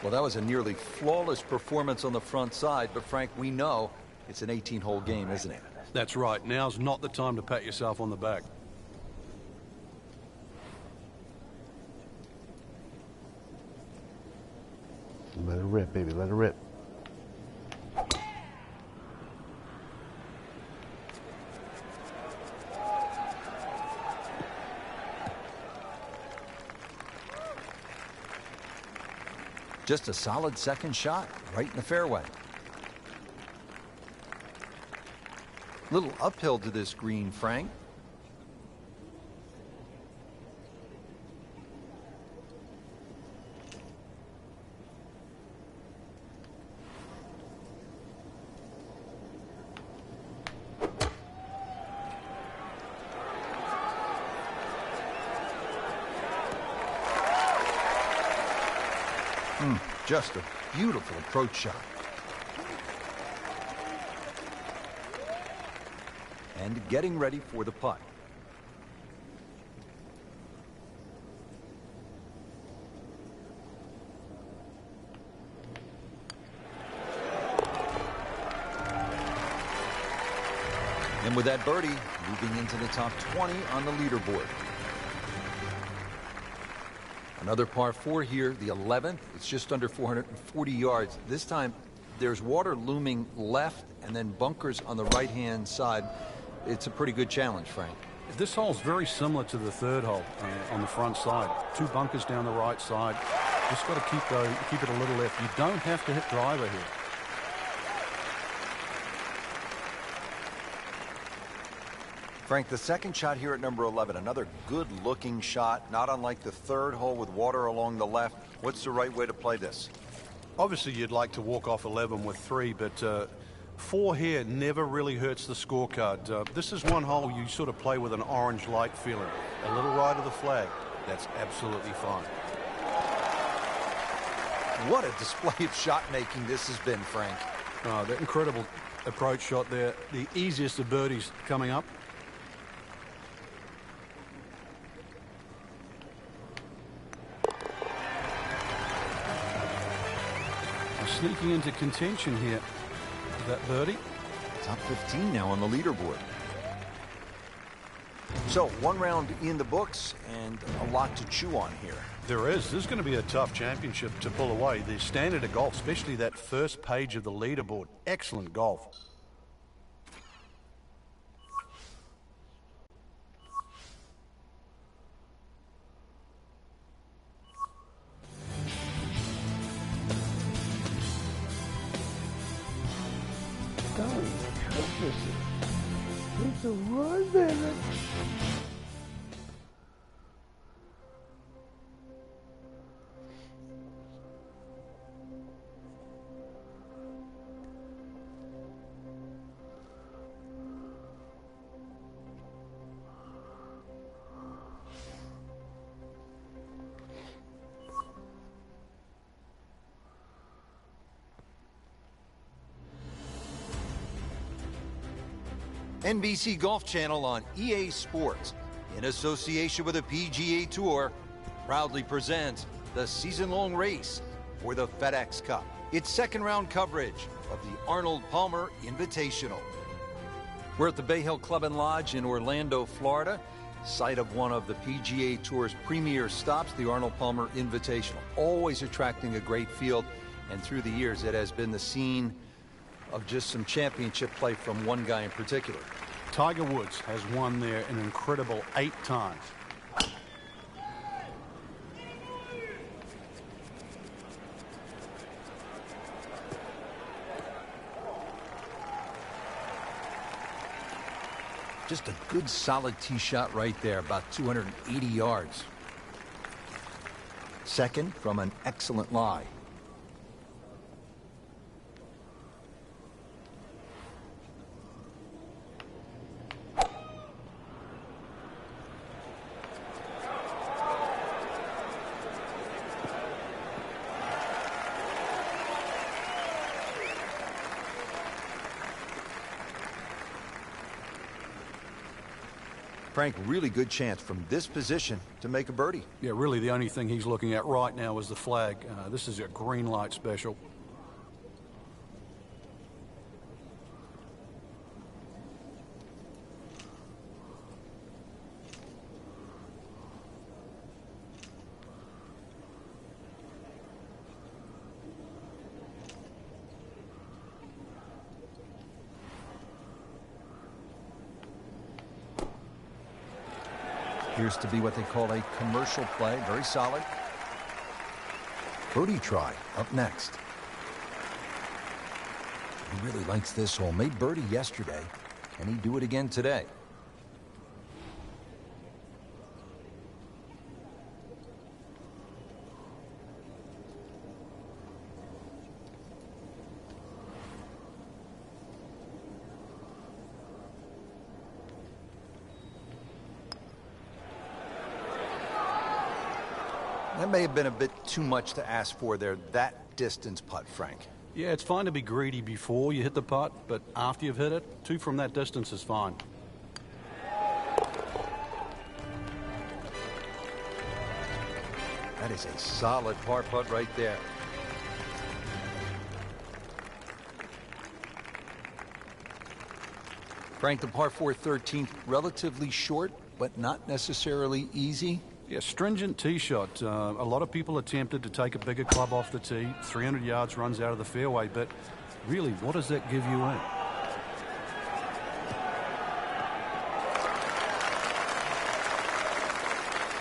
Well, that was a nearly flawless performance on the front side, but Frank, we know it's an 18-hole game, isn't it? That's right. Now's not the time to pat yourself on the back. Let it rip, baby. Let it rip. Just a solid second shot right in the fairway. Little uphill to this green, Frank. Just a beautiful approach shot. And getting ready for the putt. And with that birdie, moving into the top 20 on the leaderboard. Another par 4 here, the 11th. It's just under 440 yards. This time, there's water looming left and then bunkers on the right-hand side. It's a pretty good challenge, Frank. This hole's very similar to the third hole on the front side. 2 bunkers down the right side. Just got to keep it a little left. You don't have to hit driver here. Frank, the second shot here at number 11, another good-looking shot, not unlike the third hole with water along the left. What's the right way to play this? Obviously, you'd like to walk off 11 with 3, but 4 here never really hurts the scorecard. This is one hole you sort of play with an orange light feeling. A little right of the flag. That's absolutely fine. What a display of shot-making this has been, Frank. That incredible approach shot there. The easiest of birdies coming up. Sneaking into contention here, that birdie. Top 15 now on the leaderboard. So, one round in the books and a lot to chew on here. There is. This is going to be a tough championship to pull away. The standard of golf, especially that first page of the leaderboard. Excellent golf. It's a run, baby. NBC Golf Channel on EA Sports, in association with the PGA Tour, proudly presents the season-long race for the FedEx Cup. It's second-round coverage of the Arnold Palmer Invitational. We're at the Bay Hill Club and Lodge in Orlando, Florida, site of one of the PGA Tour's premier stops, the Arnold Palmer Invitational. Always attracting a great field, and through the years, it has been the scene of just some championship play from one guy in particular. Tiger Woods has won there an incredible 8 times. Just a good solid tee shot right there, about 280 yards. Second from an excellent lie. Frank, really good chance from this position to make a birdie. Yeah, really the only thing he's looking at right now is the flag. This is a green light special. Appears to be what they call a commercial play. Very solid. Birdie try up next. He really likes this hole. Made birdie yesterday. Can he do it again today? That may have been a bit too much to ask for there, that distance putt, Frank. Yeah, it's fine to be greedy before you hit the putt, but after you've hit it, 2 from that distance is fine. That is a solid par putt right there. Frank, the par 4 13th, relatively short, but not necessarily easy. Yeah, stringent tee shot. A lot of people are tempted to take a bigger club off the tee. 300 yards runs out of the fairway, but really, what does that give you in?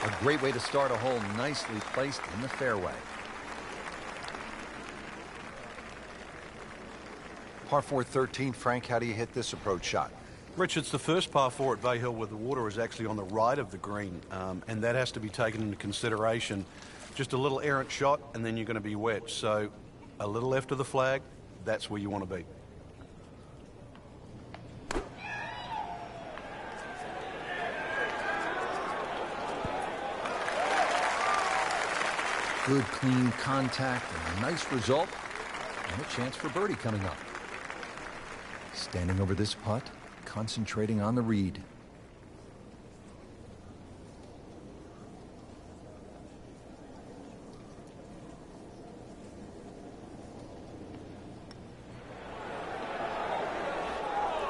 A great way to start a hole, nicely placed in the fairway. Par 4 13, Frank, how do you hit this approach shot? Rich, it's the first par 4 at Bay Hill where the water is actually on the right of the green, and that has to be taken into consideration. Just a little errant shot, and then you're going to be wet. So a little left of the flag, that's where you want to be. Good, clean contact, and a nice result, and a chance for birdie coming up. Standing over this putt, concentrating on the read.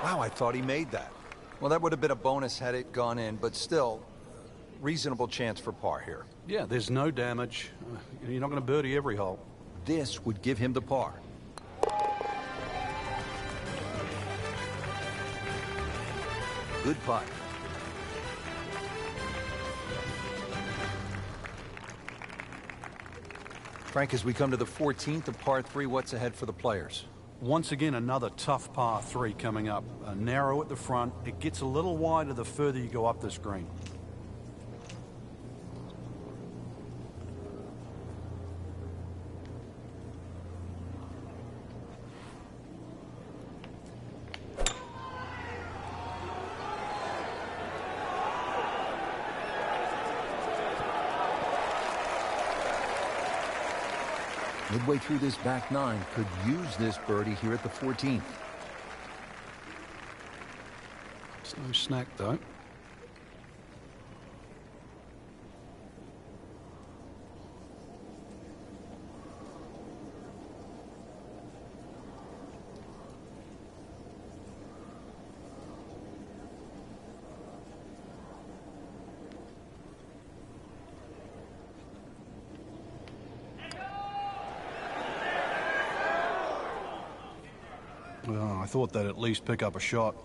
Wow, I thought he made that. Well, that would have been a bonus had it gone in, but still, reasonable chance for par here. Yeah, there's no damage. You're not going to birdie every hole. This would give him the par. Good putt. Frank, as we come to the 14th of par 3, what's ahead for the players? Once again, another tough par 3 coming up. Narrow at the front. It gets a little wider the further you go up this green. Midway through this back 9, could use this birdie here at the 14th. It's no snack, though. Well, I thought they'd at least pick up a shot.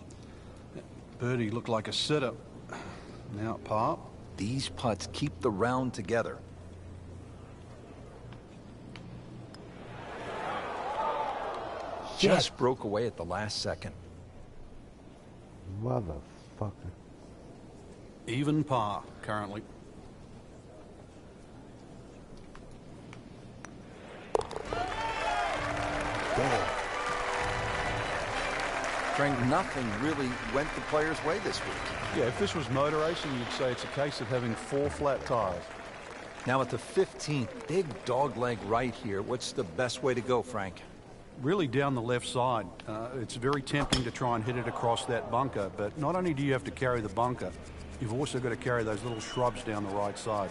Birdie looked like a sitter. Now at par. These putts keep the round together. Just broke away at the last second. Mother. Motherfucker. Even par currently. Frank, nothing really went the player's way this week. Yeah, if this was motor racing, you'd say it's a case of having 4 flat tires. Now at the 15th, big dogleg right here. What's the best way to go, Frank? Really down the left side. It's very tempting to try and hit it across that bunker, but not only do you have to carry the bunker, you've also got to carry those little shrubs down the right side.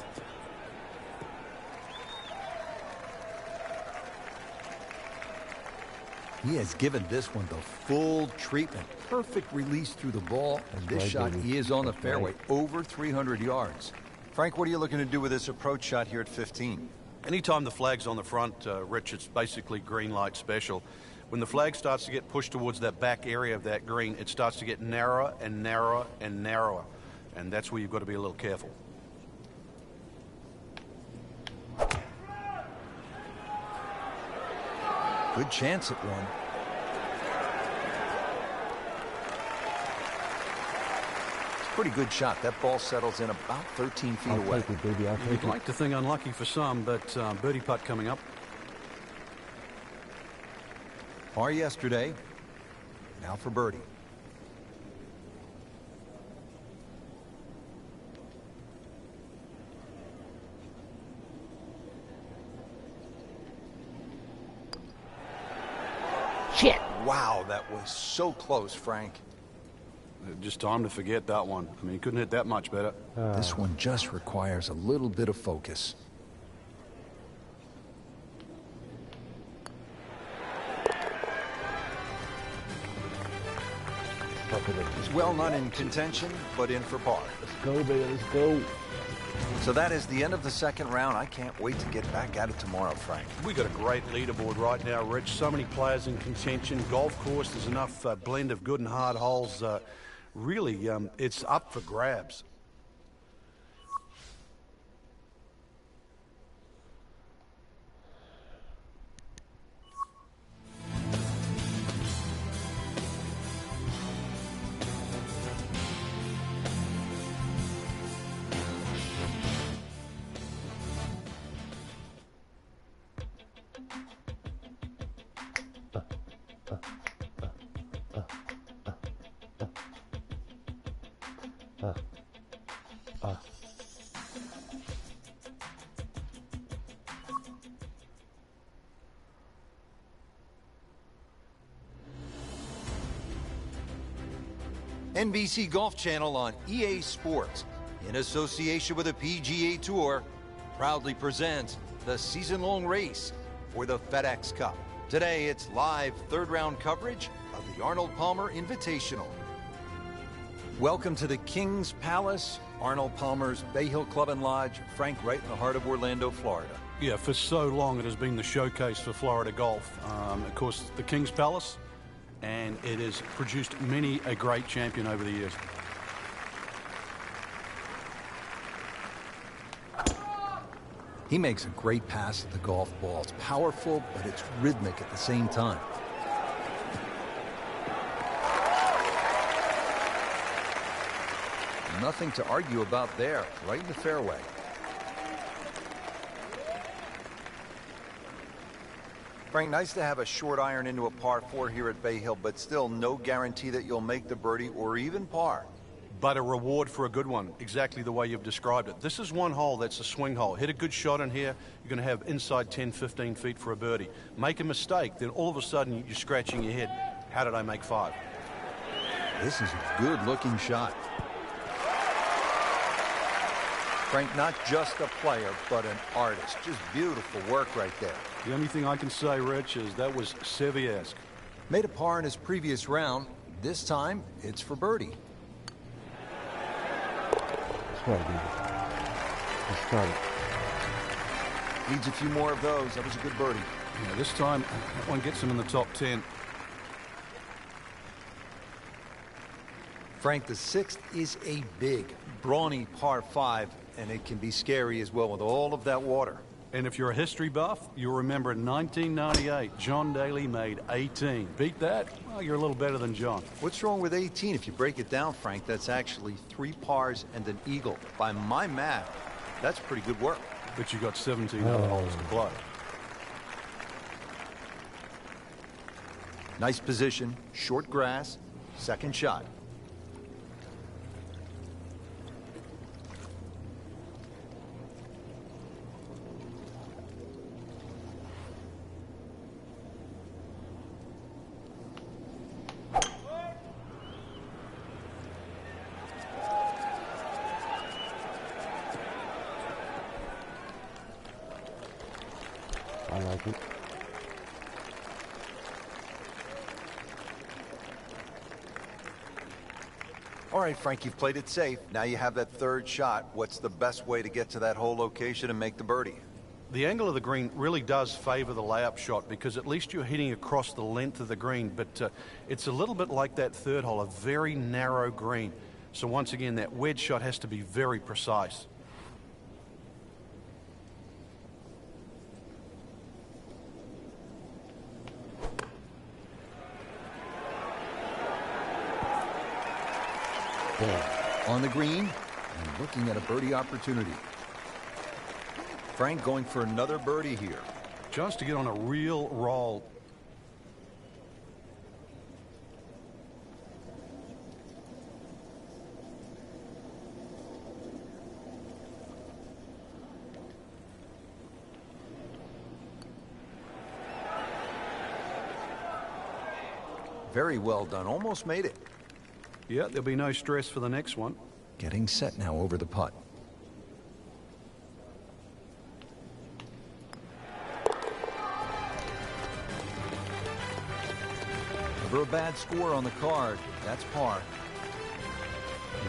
He has given this one the full treatment. Perfect release through the ball, and this shot, he is on the fairway, over 300 yards. Frank, what are you looking to do with this approach shot here at 15? Anytime the flag's on the front, Rich, it's basically green light special. When the flag starts to get pushed towards that back area of that green, it starts to get narrower and narrower and narrower, and that's where you've got to be a little careful. Good chance at one. It's a pretty good shot. That ball settles in about 13 feet I'll away. take it, baby. I'll take You'd it. like to think unlucky for some, but birdie putt coming up. Par yesterday, now for birdie. Shit. Wow, that was so close, Frank. Just time to forget that one. I mean, he couldn't hit that much better. This one just requires a little bit of focus. He's well not in contention, but in for par. Let's go, baby. Let's go. So that is the end of the second round. I can't wait to get back at it tomorrow, Frank. We got a great leaderboard right now, Rich. So many players in contention. Golf course, there's enough blend of good and hard holes. Really, it's up for grabs. NBC Golf Channel on EA Sports, in association with the PGA Tour, proudly presents the season-long race for the FedEx Cup. Today, it's live third-round coverage of the Arnold Palmer Invitational. Welcome to the King's Palace, Arnold Palmer's Bay Hill Club and Lodge, Frank, right in the heart of Orlando, Florida. Yeah, for so long it has been the showcase for Florida golf. Of course, the King's Palace, and it has produced many a great champion over the years. He makes a great pass at the golf ball. It's powerful, but it's rhythmic at the same time. Nothing to argue about there, right in the fairway. Frank, nice to have a short iron into a par 4 here at Bay Hill, but still no guarantee that you'll make the birdie or even par. But a reward for a good one, exactly the way you've described it. This is one hole that's a swing hole. Hit a good shot in here, you're going to have inside 10, 15 feet for a birdie. Make a mistake, then all of a sudden you're scratching your head. How did I make 5? This is a good-looking shot. Frank, not just a player, but an artist. Just beautiful work right there. The only thing I can say, Rich, is that was Sevier-esque. Made a par in his previous round. This time, it's for birdie. That's right, baby. Let's start it. Needs a few more of those. That was a good birdie. Yeah, this time, that one gets him in the top 10. Frank, the 6th is a big, brawny par 5, and it can be scary as well with all of that water. And if you're a history buff, you'll remember in 1998, John Daly made 18. Beat that? Well, you're a little better than John. What's wrong with 18? If you break it down, Frank, that's actually 3 pars and an eagle. By my math, that's pretty good work. But you got 17 other holes to play. Nice position, short grass, second shot. I like it. All right, Frank, you've played it safe. Now you have that third shot. What's the best way to get to that hole location and make the birdie? The angle of the green really does favor the layup shot because at least you're hitting across the length of the green, but it's a little bit like that third hole, a very narrow green. So once again, that wedge shot has to be very precise. On the green and looking at a birdie opportunity. Frank going for another birdie here. Chance to get on a real roll. Very well done. Almost made it. Yeah, there'll be no stress for the next one. Getting set now over the putt. Never a bad score on the card. That's par.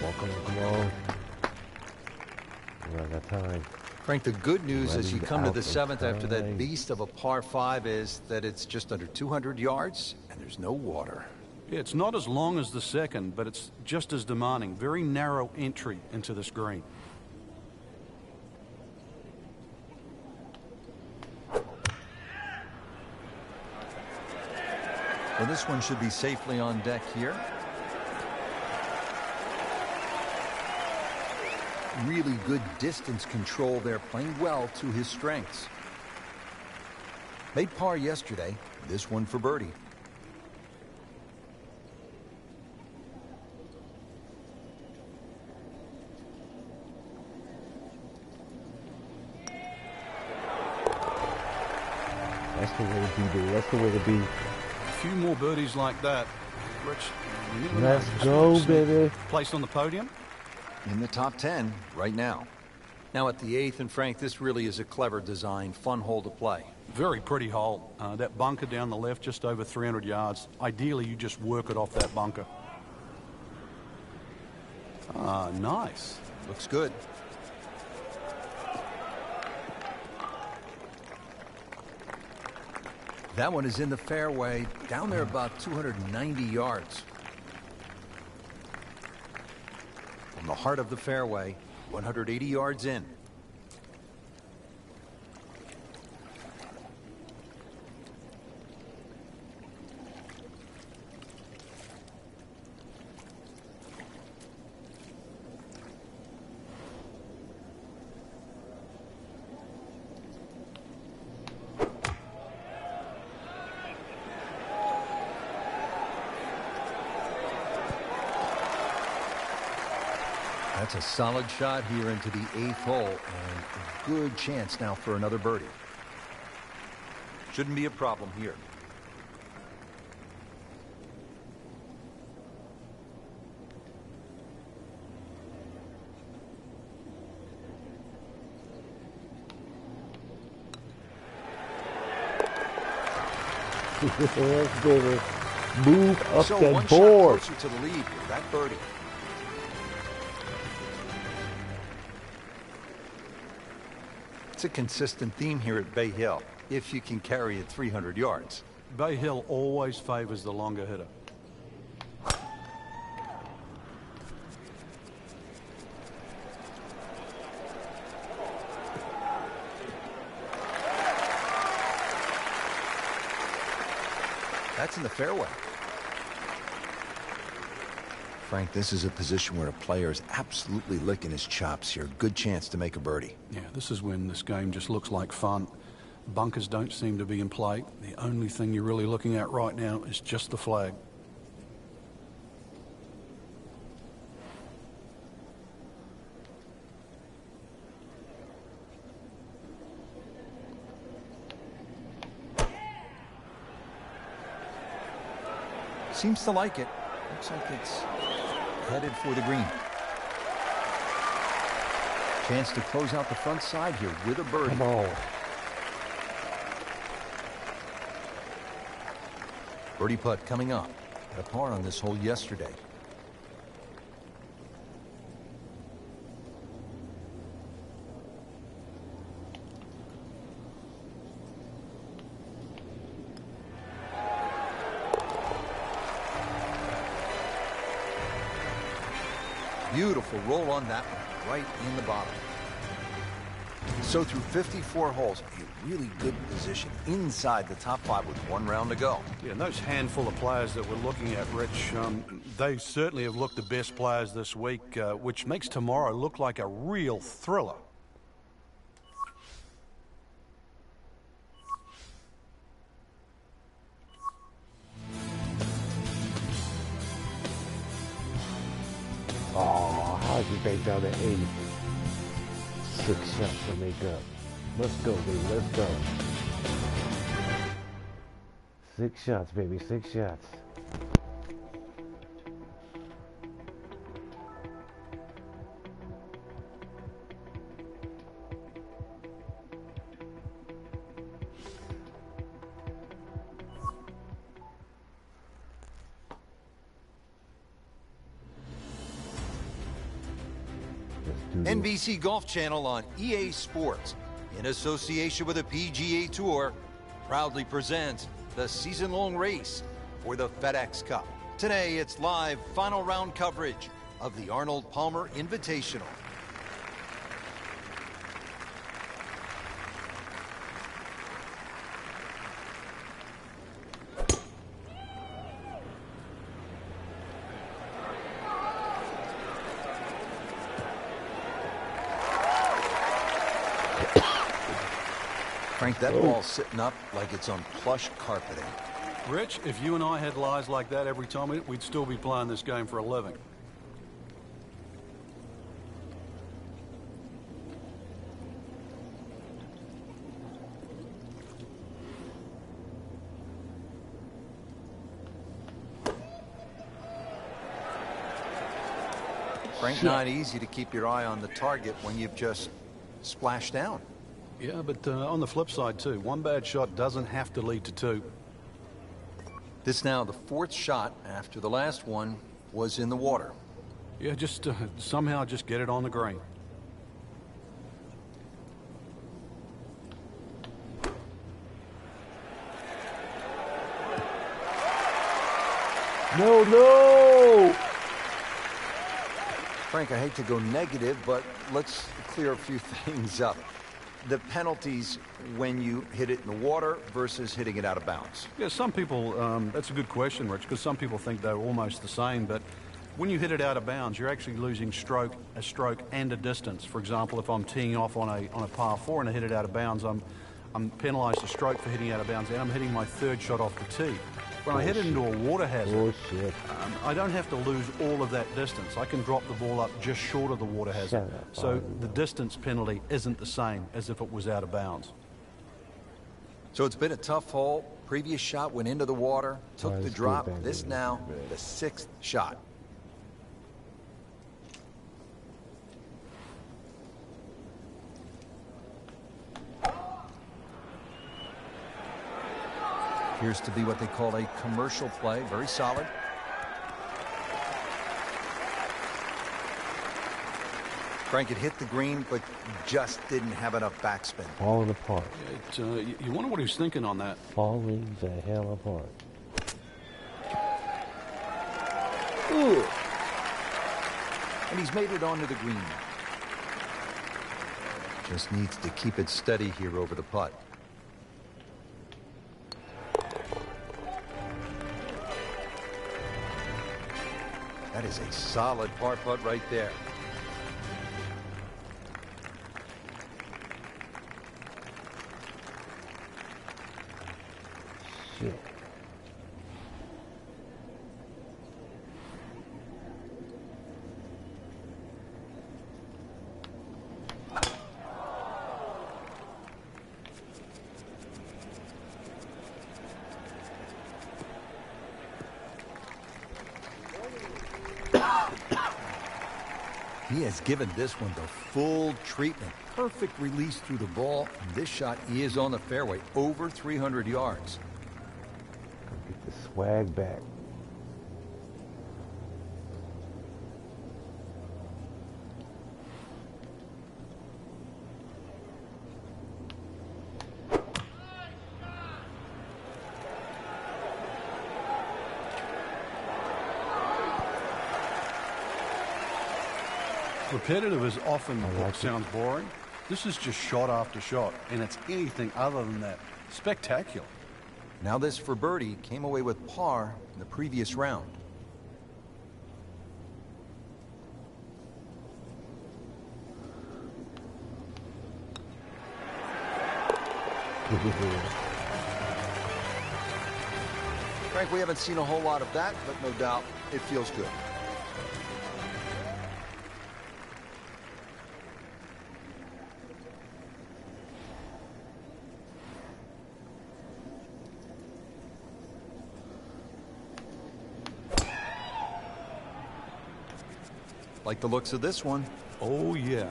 Welcome, come on. We're out of time. Frank, the good news as you come to the Out of 7th after that time. beast of a par 5 is that it's just under 200 yards and there's no water. Yeah, it's not as long as the second, but it's just as demanding. Very narrow entry into this green. Well, this one should be safely on deck here. Really good distance control there, playing well to his strengths. Made par yesterday, this one for birdie. That's the way to be, dude. That's the way to be. A few more birdies like that. Rich, you never know. Let's Just go, looks baby. Placed on the podium. In the top 10 right now. Now at the 8th, and Frank, this really is a clever design, fun hole to play. Very pretty hole. That bunker down the left, just over 300 yards. Ideally, you just work it off that bunker. Ah, nice. Looks good. That one is in the fairway, down there about 290 yards. From the heart of the fairway, 180 yards in. That's a solid shot here into the 8th hole, and a good chance now for another birdie. Shouldn't be a problem here. Yes, baby. Move up So that one board. shot closer to the lead with that birdie. It's a consistent theme here at Bay Hill, if you can carry it 300 yards. Bay Hill always favors the longer hitter. That's in the fairway. Frank, this is a position where a player is absolutely licking his chops here. Good chance to make a birdie. Yeah, this is when this game just looks like fun. Bunkers don't seem to be in play. The only thing you're really looking at right now is just the flag. Seems to like it. Looks like it's headed for the green. Chance to close out the front side here with a birdie. Come on. Birdie putt coming up. Had a par on this hole yesterday. Beautiful roll on that one, right in the bottom. So through 54 holes, a really good position inside the top 5 with 1 round to go. Yeah, and those handful of players that we're looking at, Rich, they certainly have looked the best players this week, which makes tomorrow look like a real thriller. Oh, how'd you bank down to 8? 6 shots to make up. Let's go, baby. Let's go. 6 shots, baby. 6 shots. NBC Golf Channel on EA Sports, in association with the PGA Tour, proudly presents the season-long race for the FedEx Cup. Today, it's live final round coverage of the Arnold Palmer Invitational. Frank, that ball's sitting up like it's on plush carpeting. Rich, if you and I had lies like that every time, we'd still be playing this game for a living. Frank, not easy to keep your eye on the target when you've just splashed down. Yeah, but on the flip side, too, one bad shot doesn't have to lead to 2. This now the 4th shot after the last one was in the water. Yeah, just somehow just get it on the green. No! Frank, I hate to go negative, but let's clear a few things up. The penalties when you hit it in the water versus hitting it out of bounds. Yeah, some people, that's a good question, Rich, because some people think they're almost the same, but when you hit it out of bounds, you're actually losing a stroke and a distance. For example, if I'm teeing off on a par 4 and I hit it out of bounds, I'm penalised a stroke for hitting out of bounds, and I'm hitting my 3rd shot off the tee. When I hit it into a water hazard, I don't have to lose all of that distance. I can drop the ball up just short of the water hazard. So the distance penalty isn't the same as if it was out of bounds. So it's been a tough hole. Previous shot went into the water, took the drop. This now, the 6th shot. Appears to be what they call a commercial play. Very solid. Frank, it hit the green, but just didn't have enough backspin. Falling apart. You wonder what he was thinking on that. Falling the hell apart. Ooh. And he's made it onto the green. Just needs to keep it steady here over the putt. That is a solid par putt right there. Shit. He has given this one the full treatment. Perfect release through the ball. And this shot, he is on the fairway, over 300 yards. Get the swag back. Repetitive is often like sounds boring. This is just shot after shot, and it's anything other than that. Spectacular. Now this for birdie came away with par in the previous round. Frank, we haven't seen a whole lot of that, but no doubt it feels good. Like the looks of this one. Oh, yeah.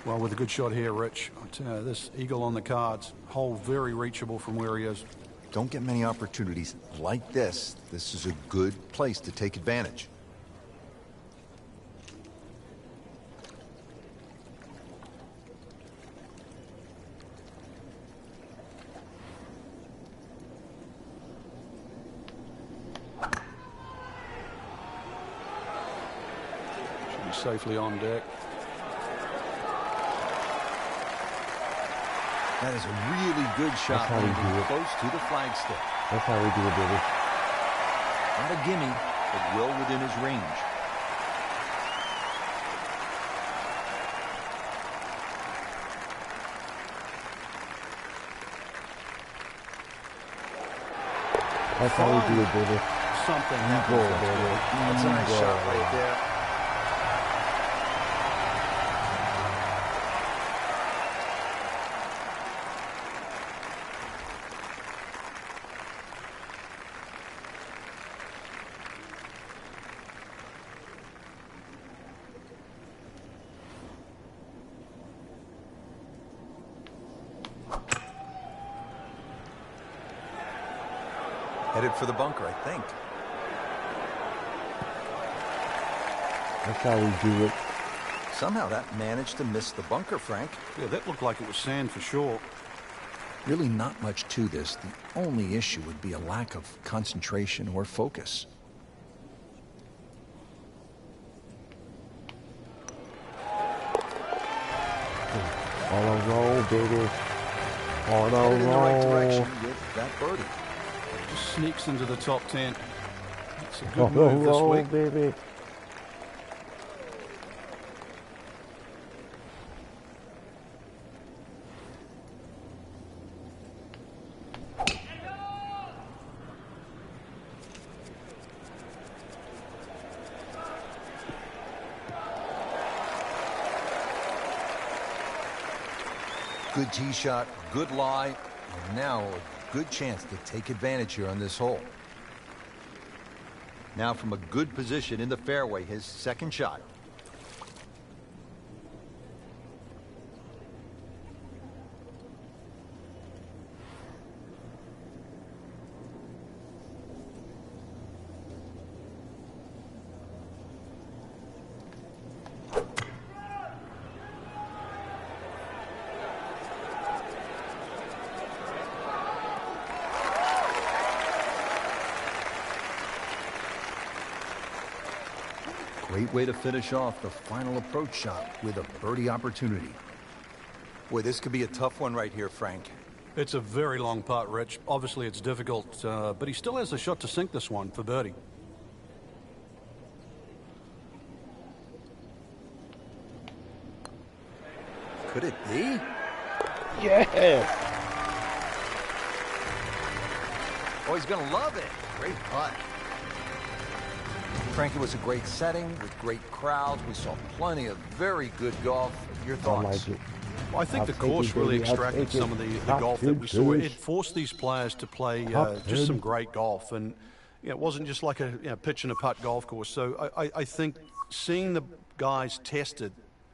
Well, with a good shot here, Rich, I tell you, this eagle on the cards, hole very reachable from where he is. Don't get many opportunities like this. This is a good place to take advantage. Should be safely on deck. That is a really good shot, how we landing do it. close to the flagstick. That's how we do it, baby. Not a gimme, but well within his range. That's how we do it, baby. Something Eagle, happens. baby. That's a nice shot right there. Headed for the bunker, I think. That's how we do it. Somehow that managed to miss the bunker, Frank. Yeah, that looked like it was sand for sure. Really not much to this. The only issue would be a lack of concentration or focus. On a roll, baby. On a Headed in the right direction roll. with that birdie. Just sneaks into the top 10. It's a On good a move this roll, week. baby. Good tee shot, good lie, and now a good chance to take advantage here on this hole. Now from a good position in the fairway, his second shot. Great way to finish off the final approach shot with a birdie opportunity. Boy, this could be a tough one right here, Frank. It's a very long putt, Rich. Obviously, it's difficult, but he still has a shot to sink this one for birdie. Could it be? Yes! Oh, he's going to love it. Great putt. Frank, it was a great setting with great crowds. We saw plenty of very good golf. Your I thoughts? like it. Well, I think I'll the take course it, really baby. I'll extracted take it. some of the Top golf that 10 we saw. finish. It forced these players to play Top just some 10. great golf, and it wasn't just like a pitch and a putt golf course. So I think seeing the guys tested,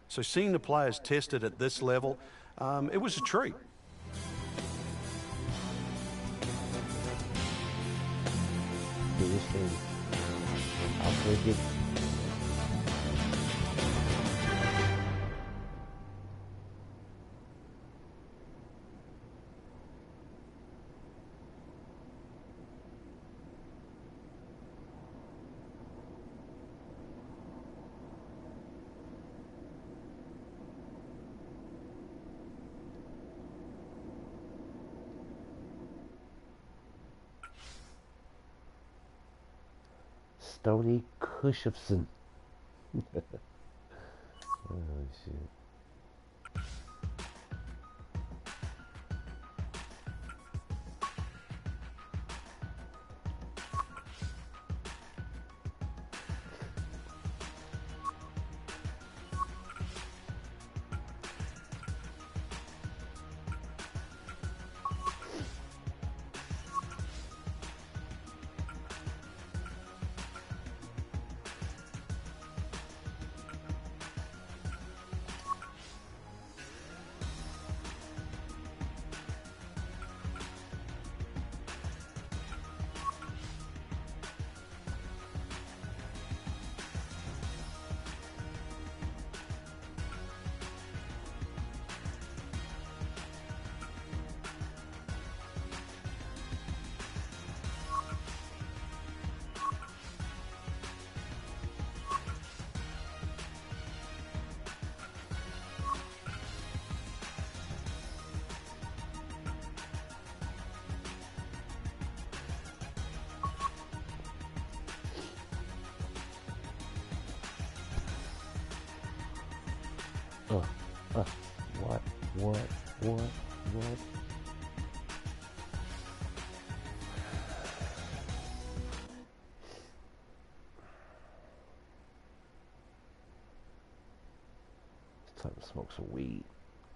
seeing the players tested at this level, it was a treat. Do this thing. I'll take it. Stonie Cushifson. Oh shit. What? It's time to smoke some weed,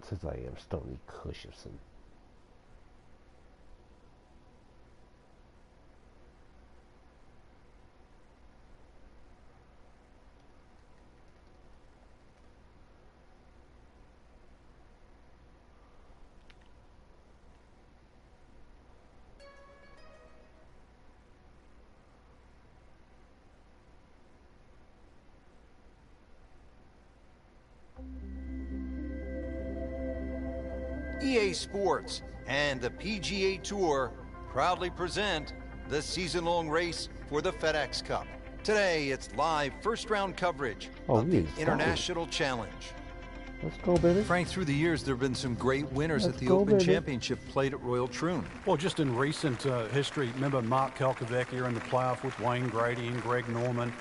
since I am Stonie Cushifson. EA Sports and the PGA Tour proudly present the season-long race for the FedEx Cup. Today, it's live first-round coverage of the International Challenge. Let's go, baby. Frank, through the years, there have been some great winners Let's at the go, Open baby. Championship played at Royal Troon. Well, just in recent history, remember Mark Kalkovecchia in the playoff with Wayne Grady and Greg Norman.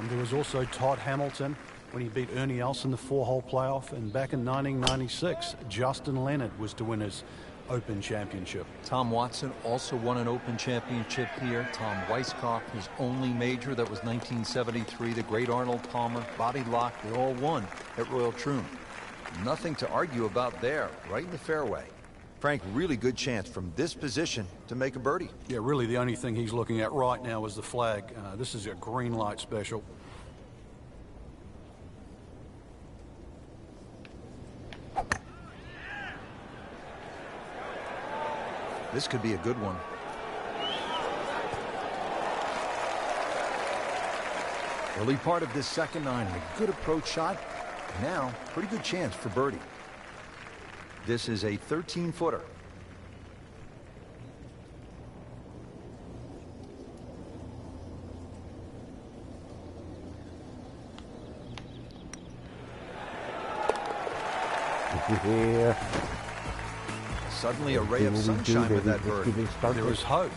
There was also Todd Hamilton when he beat Ernie Els in the 4-hole playoff. And back in 1996, Justin Leonard was to win his Open Championship. Tom Watson also won an Open Championship here. Tom Weiskopf, his only major, that was 1973. The great Arnold Palmer, Bobby Locke, they all won at Royal Troon. Nothing to argue about there, right in the fairway. Frank, really good chance from this position to make a birdie. Yeah, really the only thing he's looking at right now is the flag. This is a green light special. This could be a good one. Early part of this second nine, a good approach shot. Now, pretty good chance for birdie. This is a 13-footer. Yeah. Suddenly a ray of sunshine with that bird. There is hope.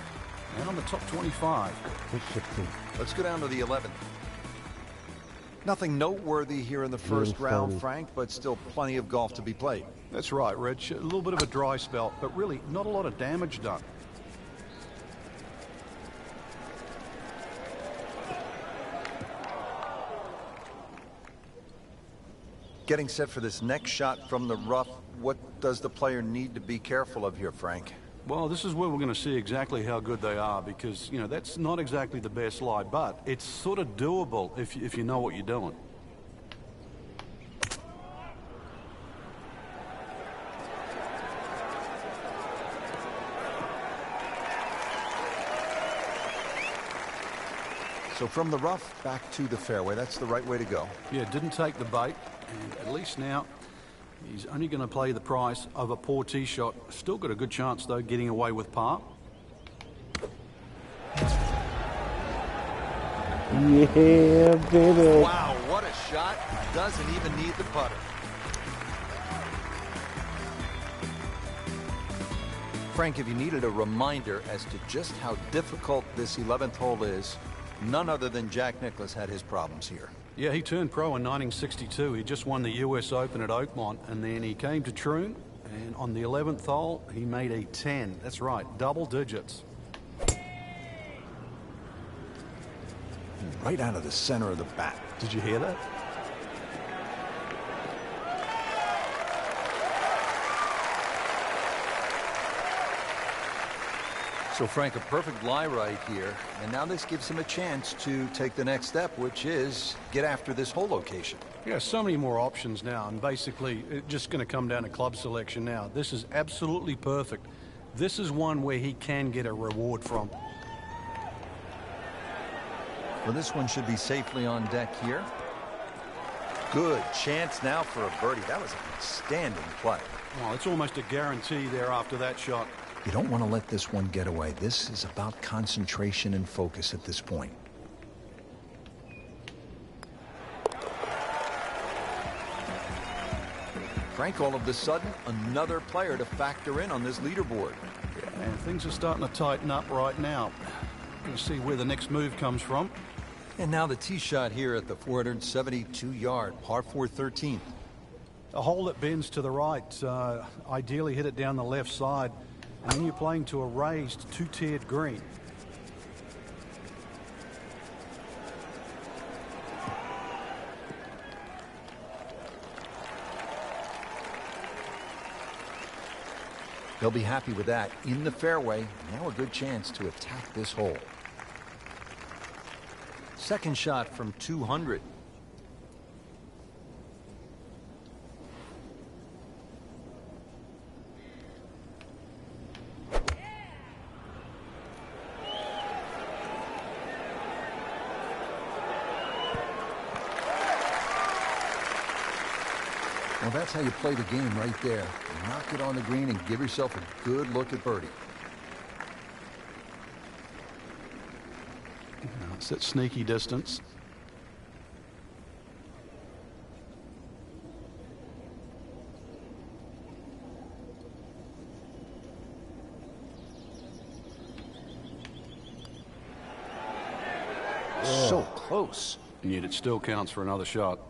And on the top 25. Let's go down to the 11th. Nothing noteworthy here in the first round, Frank, but still plenty of golf to be played. That's right, Rich. A little bit of a dry spell, but really not a lot of damage done. Getting set for this next shot from the rough, what does the player need to be careful of here, Frank? Well, this is where we're going to see exactly how good they are because, you know, that's not exactly the best lie, but it's sort of doable if you know what you're doing. So from the rough back to the fairway, that's the right way to go. Yeah, didn't take the bait, and at least now he's only going to play the price of a poor tee shot. Still got a good chance, though, getting away with par. Yeah, baby. Wow, what a shot. Doesn't even need the putter. Frank, if you needed a reminder as to just how difficult this 11th hole is, none other than Jack Nicklaus had his problems here. Yeah, he turned pro in 1962. He just won the US Open at Oakmont, and then he came to Troon, and on the 11th hole, he made a 10. That's right, double digits. Right out of the center of the bat. Did you hear that? So, Frank, a perfect lie right here, and now this gives him a chance to take the next step, which is get after this hole location. Yeah, so many more options now, and basically it's just going to come down to club selection now. This is absolutely perfect. This is one where he can get a reward from. Well, this one should be safely on deck here. Good chance now for a birdie. That was an outstanding play. Well, it's almost a guarantee there after that shot. You don't want to let this one get away. This is about concentration and focus at this point. Frank, all of a sudden, another player to factor in on this leaderboard. Yeah, and things are starting to tighten up right now. Going to see where the next move comes from. And now the tee shot here at the 472-yard par 4 13th. A hole that bends to the right. Ideally hit it down the left side. And then you're playing to a raised two-tiered green. He'll be happy with that. In the fairway, now a good chance to attack this hole. Second shot from 200. Well, that's how you play the game right there. Knock it on the green and give yourself a good look at birdie. It's that sneaky distance. So close. And yet it still counts for another shot.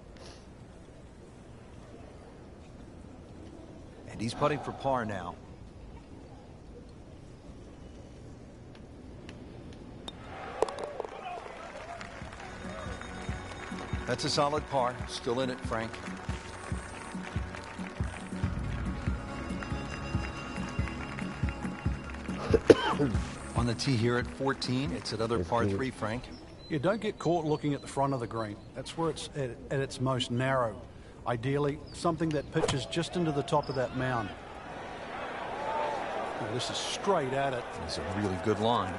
And he's putting for par now. That's a solid par. Still in it, Frank. On the tee here at 14, it's another par 3, Frank. You don't get caught looking at the front of the green. That's where it's at its most narrow. Ideally, something that pitches just into the top of that mound. Oh, this is straight at it. It's a really good line.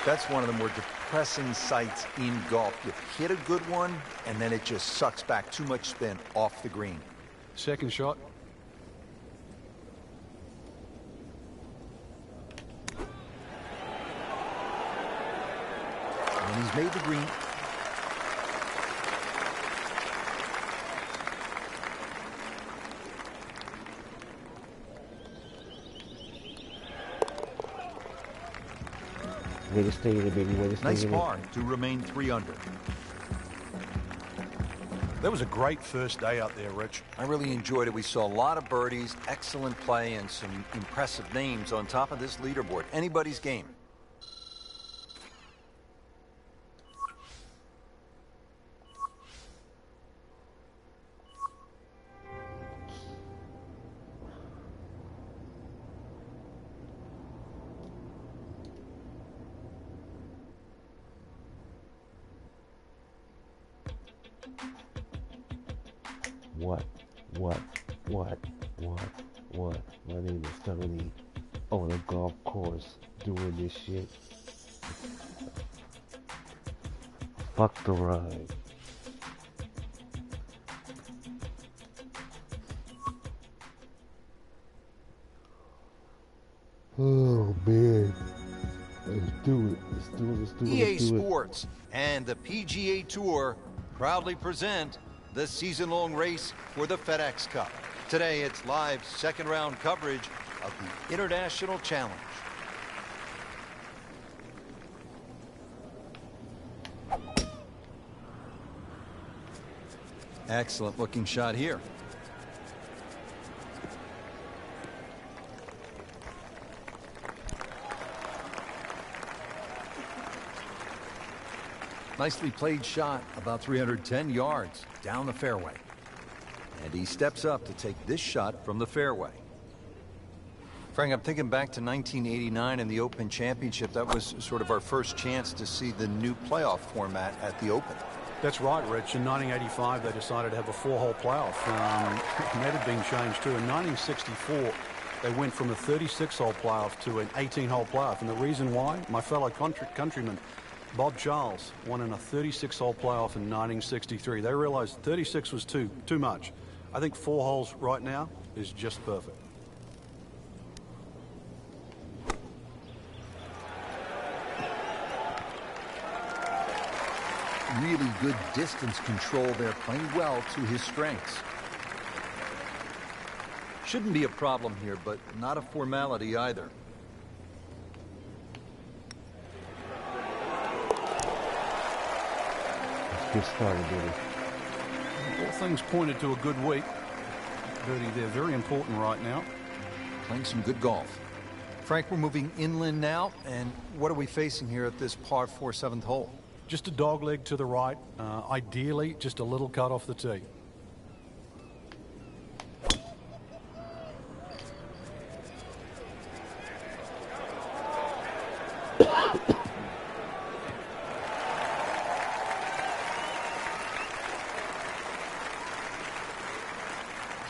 That's one of the more depressing sights in golf. You hit a good one, and then it just sucks back too much spin off the green. Second shot. And he's made the green. Way to stay in it, baby. Way to stay Nice in it. par to remain 3 under. That was a great first day out there, Rich. I really enjoyed it. We saw a lot of birdies, excellent play, and some impressive names on top of this leaderboard. Anybody's game. What? My name is Stonie on a golf course doing this shit. Fuck the ride. Oh man. Let's do it. EA Sports and the PGA Tour proudly present the season-long race for the FedEx Cup. Today, it's live second-round coverage of the International Challenge. Excellent looking shot here. Nicely played shot, about 310 yards down the fairway. And he steps up to take this shot from the fairway. Frank, I'm thinking back to 1989 in the Open Championship. That was sort of our first chance to see the new playoff format at the Open. That's right, Rich. In 1985, they decided to have a 4-hole playoff. And that had been changed too. In 1964, they went from a 36-hole playoff to an 18-hole playoff. And the reason why? My fellow countryman, Bob Charles, won in a 36-hole playoff in 1963. They realized 36 was too much. I think 4 holes right now is just perfect. Really good distance control there, playing well to his strengths. Shouldn't be a problem here, but not a formality either. Let's get started, baby. All things pointed to a good week. Birdie there, very important right now. Playing some good golf. Frank, we're moving inland now, and what are we facing here at this par 4 7th hole? Just a dog leg to the right. Ideally, just a little cut off the tee.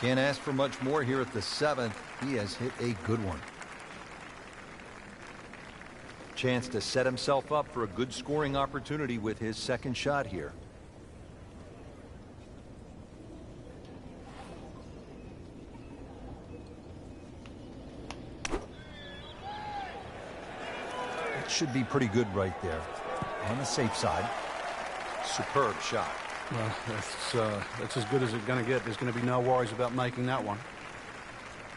Can't ask for much more here at the 7th. He has hit a good one. Chance to set himself up for a good scoring opportunity with his second shot here. That should be pretty good right there. On the safe side. Superb shot. Well, that's as good as it's going to get. There's going to be no worries about making that one.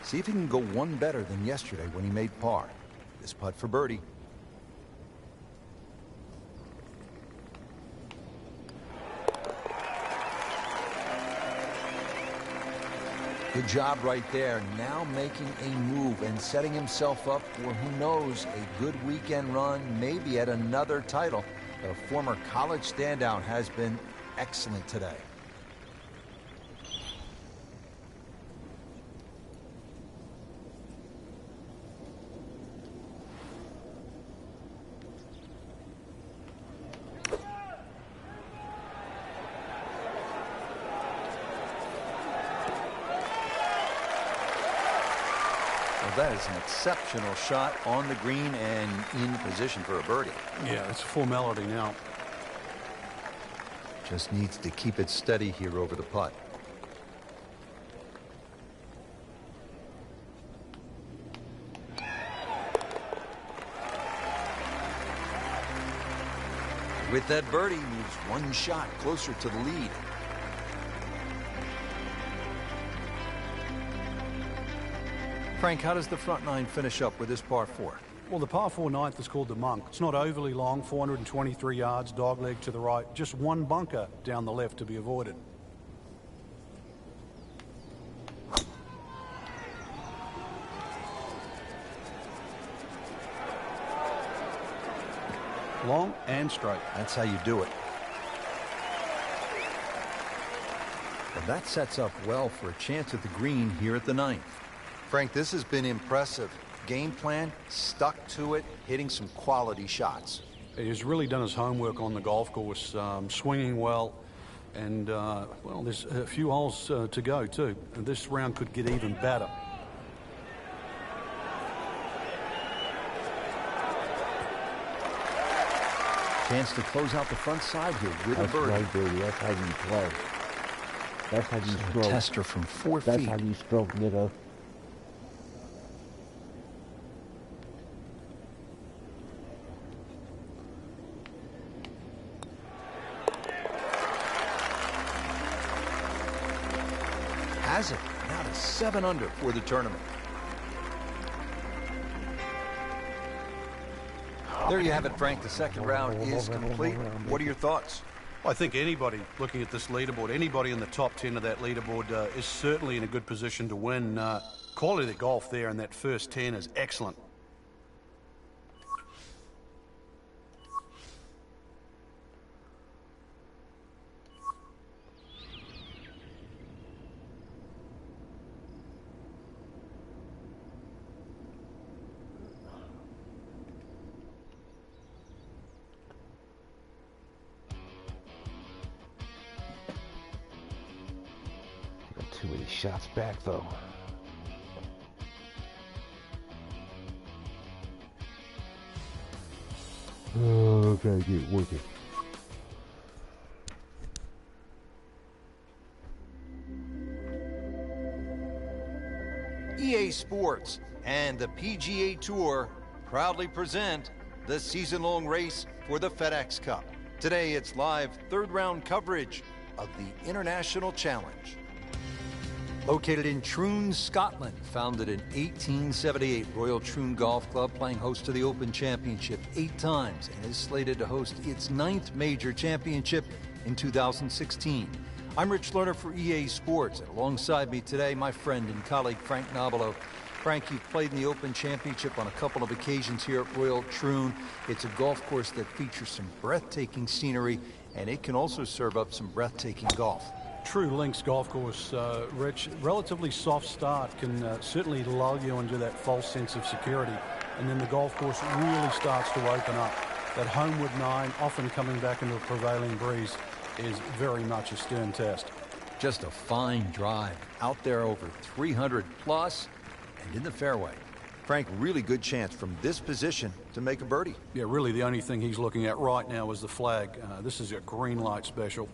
See if he can go one better than yesterday when he made par. This putt for birdie. Good job right there. Now making a move and setting himself up for, who knows, a good weekend run, maybe at another title. The former college standout has been excellent today. That is an exceptional shot on the green and in position for a birdie. Yeah, it's a formality now. Just needs to keep it steady here over the putt. With that birdie, moves one shot closer to the lead. Frank, how does the front nine finish up with this par 4? Well, the par 4 ninth is called the Monk. It's not overly long, 423 yards, dogleg to the right. Just one bunker down the left to be avoided. Long and straight. That's how you do it. Well, that sets up well for a chance at the green here at the 9th. Frank, this has been impressive. Game plan, stuck to it, hitting some quality shots. He's really done his homework on the golf course, swinging well, and, well, there's a few holes to go, too. And this round could get even better. Chance to close out the front side here with a birdie. Right, baby. That's how you play. That's how you stroke. Tester from 4 feet. That's how you stroke, nigga. Has it. Now to 7 under for the tournament. There you have it, Frank. The second round is complete. What are your thoughts? I think anybody looking at this leaderboard, anybody in the top 10 of that leaderboard is certainly in a good position to win. Quality of the golf there in that first 10 is excellent. Too many shots back, though. Oh, gotta get working. EA Sports and the PGA Tour proudly present the season-long race for the FedEx Cup. Today, it's live third-round coverage of the International Challenge. Located in Troon, Scotland, founded in 1878, Royal Troon Golf Club playing host to the Open Championship 8 times and is slated to host its 9th major championship in 2016. I'm Rich Lerner for EA Sports, and alongside me today, my friend and colleague Frank Nobilo. Frank, you've played in the Open Championship on a couple of occasions here at Royal Troon. It's a golf course that features some breathtaking scenery, and it can also serve up some breathtaking golf. True links golf course, Rich. Relatively soft start can certainly lull you into that false sense of security, and then the golf course really starts to open up. That homeward 9, often coming back into a prevailing breeze, is very much a stern test. Just a fine drive out there over 300 plus and in the fairway. Frank, really good chance from this position to make a birdie. Yeah, really the only thing he's looking at right now is the flag. This is a green light special.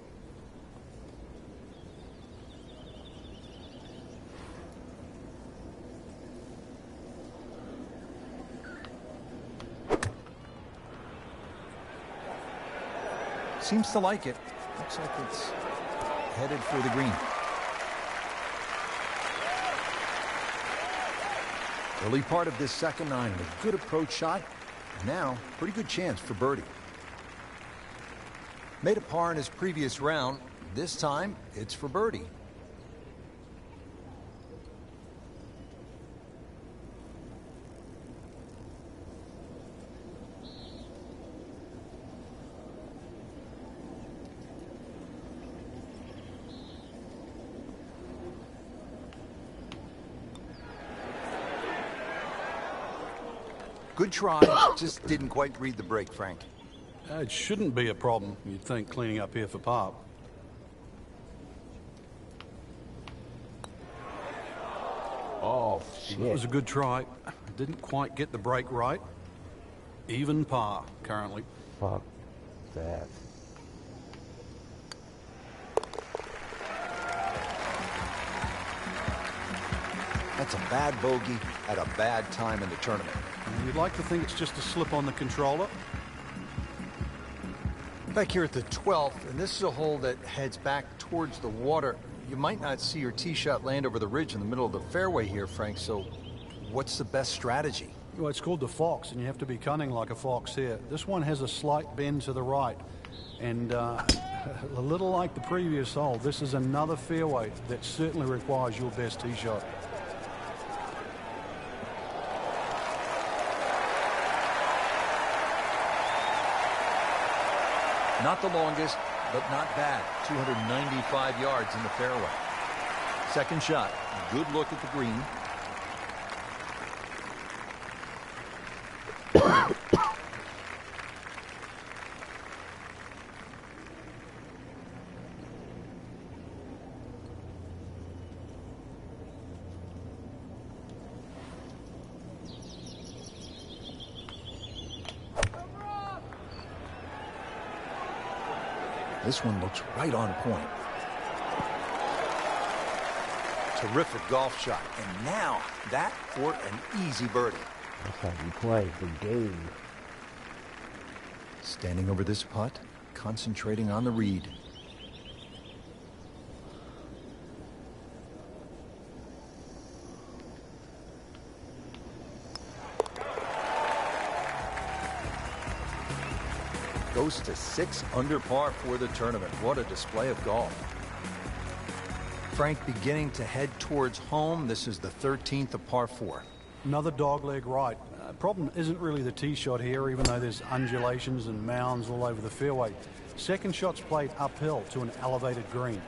Seems to like it. Looks like it's headed for the green. Early part of this second 9, a good approach shot. Now, pretty good chance for birdie. Made a par in his previous round. This time, it's for birdie. Good try, just didn't quite read the break, Frank. It shouldn't be a problem, you'd think, cleaning up here for par. Oh, shit. It was a good try. Didn't quite get the break right. Even par, currently. Fuck that. That's a bad bogey at a bad time in the tournament. You'd like to think it's just a slip on the controller. Back here at the 12th, and this is a hole that heads back towards the water. You might not see your tee shot land over the ridge in the middle of the fairway here, Frank, so what's the best strategy? Well, it's called the Fox, and you have to be cunning like a fox here. This one has a slight bend to the right, and a little like the previous hole, this is another fairway that certainly requires your best tee shot. Not the longest, but not bad. 295 yards in the fairway. Second shot, good look at the green. This one looks right on point. Terrific golf shot. And now that for an easy birdie. That's how you play the game. Standing over this putt, concentrating on the read. Goes to 6 under par for the tournament. What a display of golf. Frank beginning to head towards home. This is the 13th of par 4. Another dogleg right. Problem isn't really the tee shot here, even though there's undulations and mounds all over the fairway. Second shot's played uphill to an elevated green.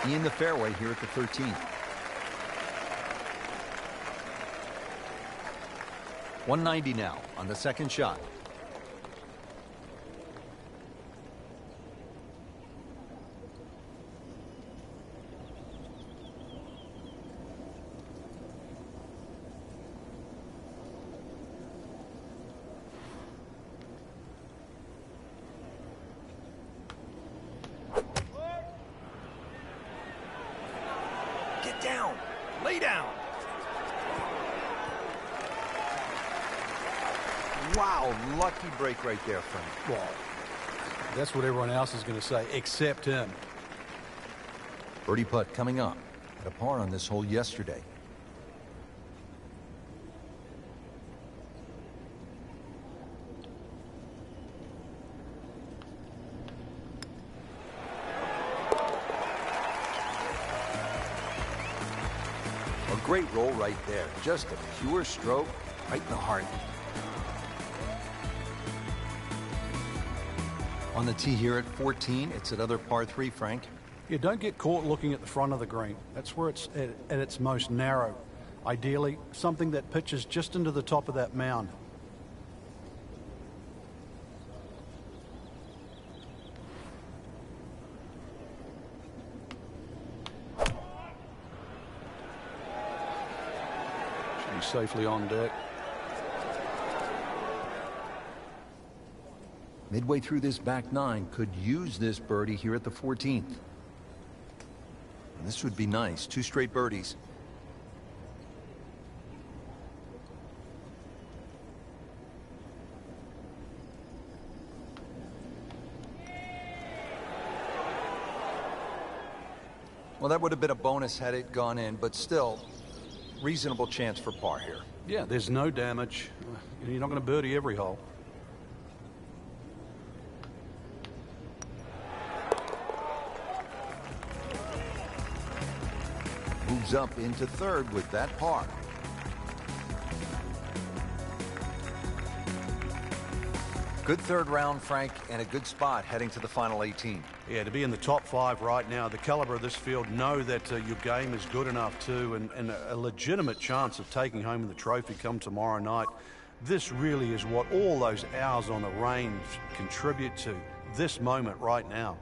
In the fairway here at the 13th. 190 now on the second shot. Get down. Lay down. Wow, lucky break right there, Frank. Well, that's what everyone else is going to say, except him. Birdie putt coming up. Had a par on this hole yesterday. A great roll right there. Just a pure stroke right in the heart. On the tee here at 14, it's another par 3, Frank. Yeah, don't get caught looking at the front of the green. That's where it's at its most narrow. Ideally, something that pitches just into the top of that mound. Should be safely on deck. Midway through this back 9, could use this birdie here at the 14th. And this would be nice. 2 straight birdies. Well, that would have been a bonus had it gone in, but still, reasonable chance for par here. Yeah, there's no damage. You're not going to birdie every hole. Moves up into third with that par. Good third round, Frank, and a good spot heading to the final 18. Yeah, to be in the top 5 right now, the caliber of this field, know that your game is good enough too, and a legitimate chance of taking home the trophy come tomorrow night. This really is what all those hours on the range contribute to, this moment right now.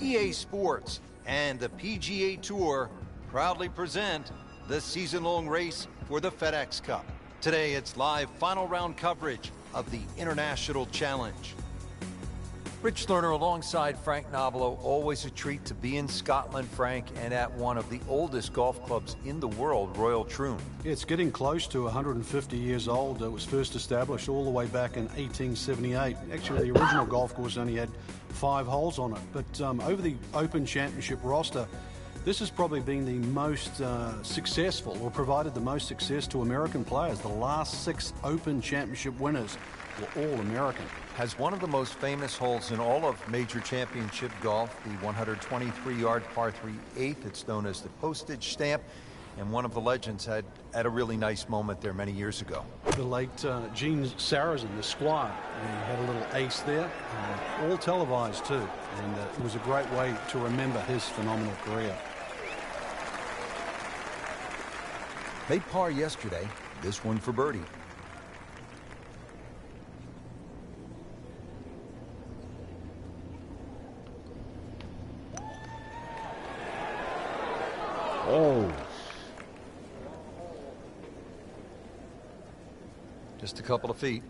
EA Sports and the PGA Tour proudly present the season-long race for the FedEx Cup. Today, it's live final round coverage of the International Challenge. Rich Lerner alongside Frank Nobilo. Always a treat to be in Scotland, Frank, and at one of the oldest golf clubs in the world, Royal Troon. Yeah, it's getting close to 150 years old. It was first established all the way back in 1878. Actually, the original golf course only had 5 holes on it. But over the Open Championship roster, this has probably been the most successful, or provided the most success to American players. The last 6 Open Championship winners were all American. Has one of the most famous holes in all of major championship golf, the 123-yard par 3 8th. It's known as the postage stamp, and one of the legends had a really nice moment there many years ago. The late Gene Sarazen, the Squire, he had a little ace there, all televised too, and it was a great way to remember his phenomenal career. Made par yesterday, this one for birdie. Oh. Just a couple of feet.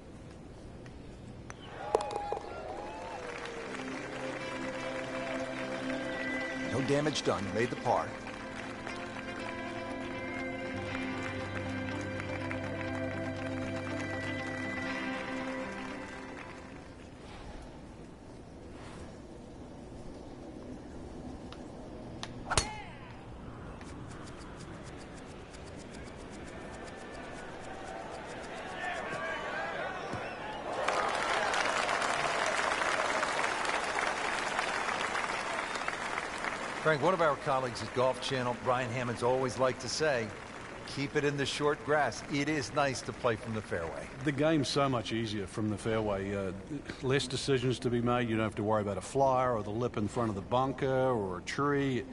No damage done. Made the par. Frank, one of our colleagues at Golf Channel, Brian Hammond's always liked to say, keep it in the short grass. It is nice to play from the fairway. The game's so much easier from the fairway. Less decisions to be made. You don't have to worry about a flyer or the lip in front of the bunker or a tree.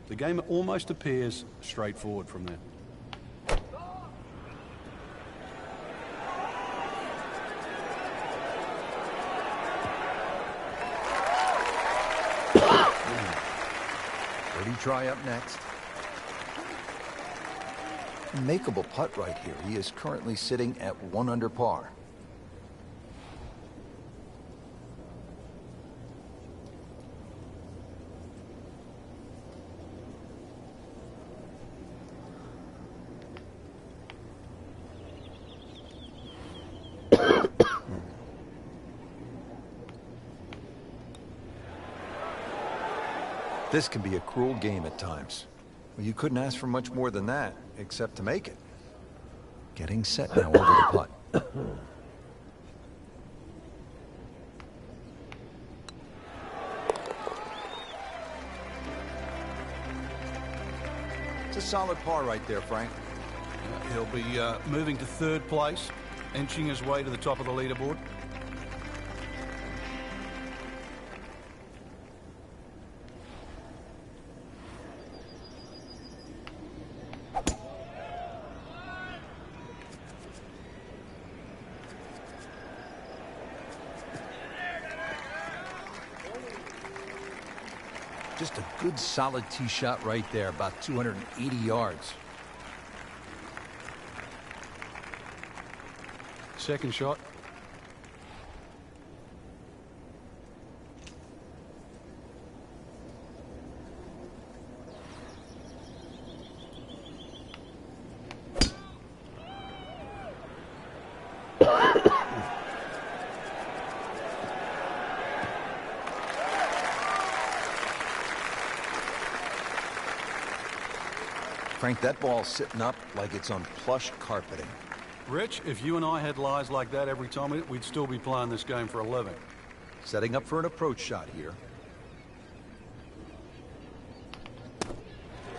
The game almost appears straightforward from there. Try up next. Makeable putt right here. He is currently sitting at 1 under par. This can be a cruel game at times. Well, you couldn't ask for much more than that, except to make it. Getting set now over the putt. It's a solid par right there, Frank. He'll be moving to 3rd place, inching his way to the top of the leaderboard. Just a good solid tee shot right there, about 280 yards. Second shot. Frank, that ball's sitting up like it's on plush carpeting. Rich, if you and I had lies like that every time, we'd still be playing this game for a living. Setting up for an approach shot here.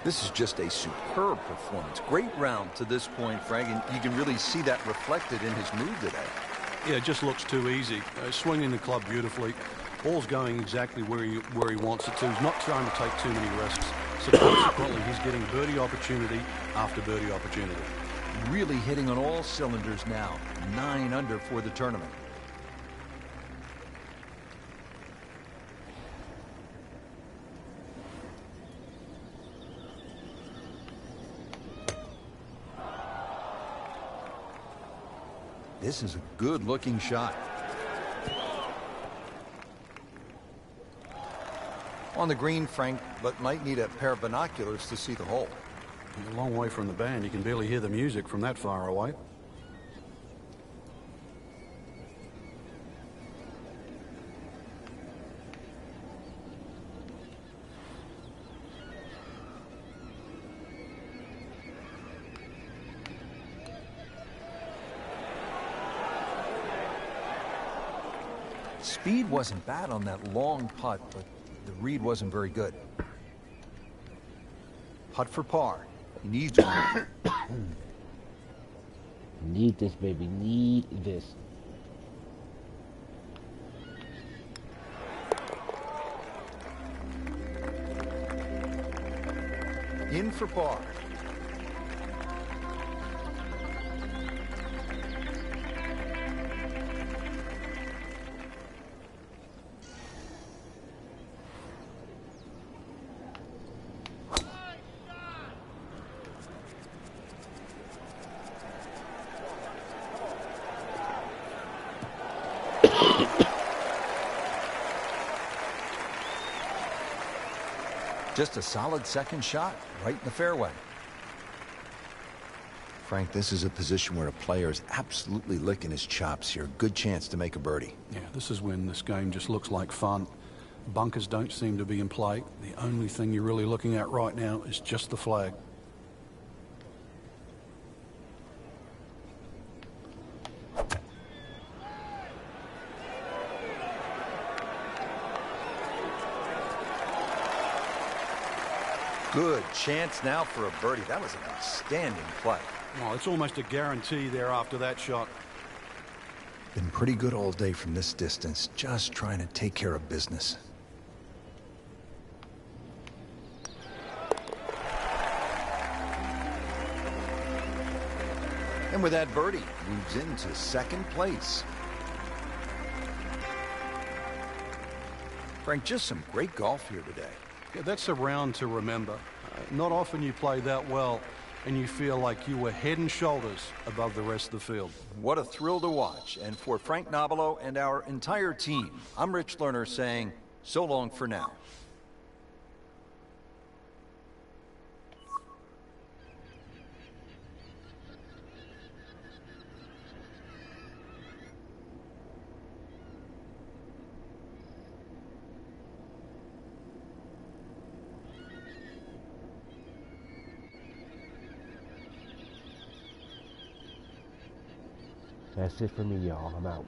This is just a superb performance. Great round to this point, Frank, and you can really see that reflected in his mood today. Yeah, it just looks too easy. Swinging the club beautifully. Ball's going exactly where he wants it to. He's not trying to take too many risks. So consequently, he's getting birdie opportunity after birdie opportunity. Really hitting on all cylinders now. 9 under for the tournament. This is a good-looking shot. On the green, Frank, but might need a pair of binoculars to see the hole. A long way from the band. You can barely hear the music from that far away. Speed wasn't bad on that long putt, but the read wasn't very good. Putt for par. He needs one. Need this, baby. Need this. In for par. Just a solid second shot, right in the fairway. Frank, this is a position where a player is absolutely licking his chops here. Good chance to make a birdie. Yeah, this is when this game just looks like fun. Bunkers don't seem to be in play. The only thing you're really looking at right now is just the flag. Good chance now for a birdie. That was an outstanding play. Oh, it's almost a guarantee there after that shot. Been pretty good all day from this distance, just trying to take care of business. And with that birdie, moves into second place. Frank, just some great golf here today. Yeah, that's a round to remember. Not often you play that well and you feel like you were head and shoulders above the rest of the field. What a thrill to watch. And for Frank Nobilo and our entire team, I'm Rich Lerner saying so long for now. That's it for me, y'all. I'm out.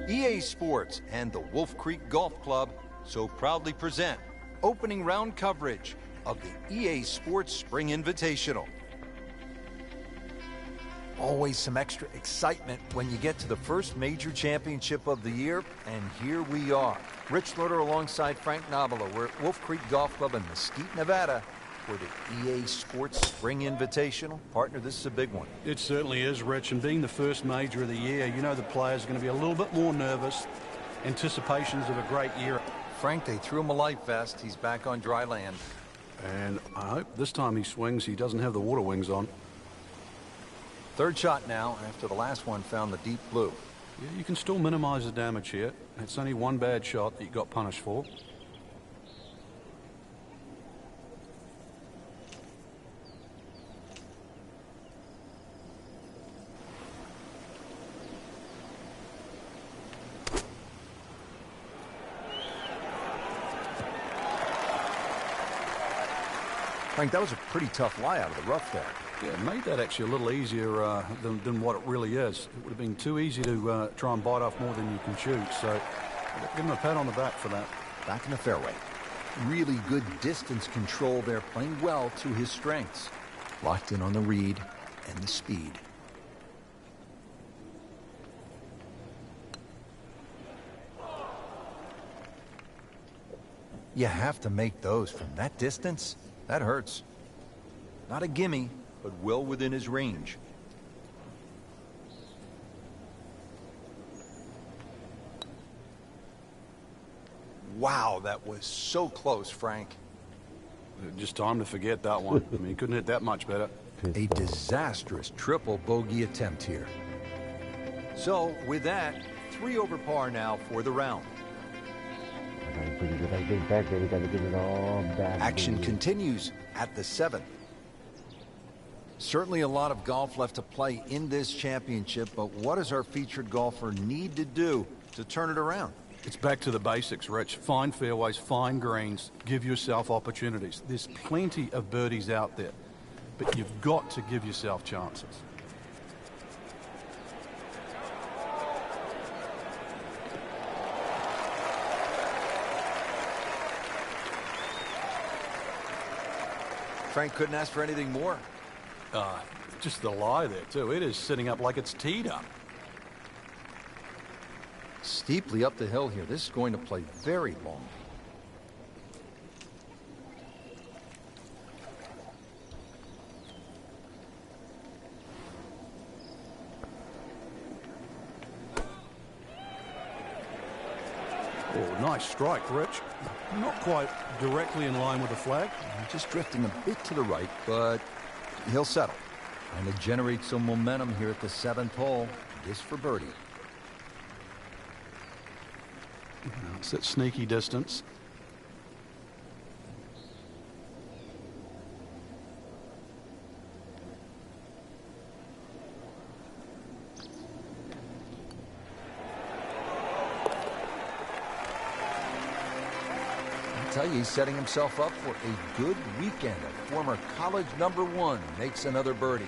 EA Sports and the Wolf Creek Golf Club so proudly present opening round coverage of the EA Sports Spring Invitational. Always some extra excitement when you get to the first major championship of the year, and here we are. Rich Lerner alongside Frank Nobilo. We're at Wolf Creek Golf Club in Mesquite, Nevada for the EA Sports Spring Invitational. Partner, this is a big one. It certainly is, Rich, and being the first major of the year, you know the players are going to be a little bit more nervous. Anticipations of a great year. Frank, they threw him a life vest. He's back on dry land. And I hope this time he swings, he doesn't have the water wings on. Third shot now, after the last one found the deep blue. Yeah, you can still minimize the damage here. It's only one bad shot that you got punished for. Frank, that was a pretty tough lie out of the rough there. Yeah, it made that actually a little easier than what it really is. It would have been too easy to try and bite off more than you can chew. So give him a pat on the back for that. Back in the fairway. Really good distance control there, playing well to his strengths. Locked in on the read and the speed. You have to make those from that distance. That hurts. Not a gimme, but well within his range. Wow, that was so close, Frank. Just time to forget that one. I mean, he couldn't hit that much better. A disastrous triple bogey attempt here. So, with that, 3 over par now for the round. Action continues at the 7th. Certainly a lot of golf left to play in this championship, but what does our featured golfer need to do to turn it around? It's back to the basics, Rich. Find fairways, find greens, give yourself opportunities. There's plenty of birdies out there, but you've got to give yourself chances. Frank couldn't ask for anything more. Just the lie there, too. It is sitting up like it's teed up. Steeply up the hill here. This is going to play very long. Oh, nice strike, Rich. Not quite directly in line with the flag. Just drifting a bit to the right, but he'll settle. And to generate some momentum here at the 7th hole. This for birdie. It's that sneaky distance. I tell you, he's setting himself up for a good weekend. A former college #1 makes another birdie.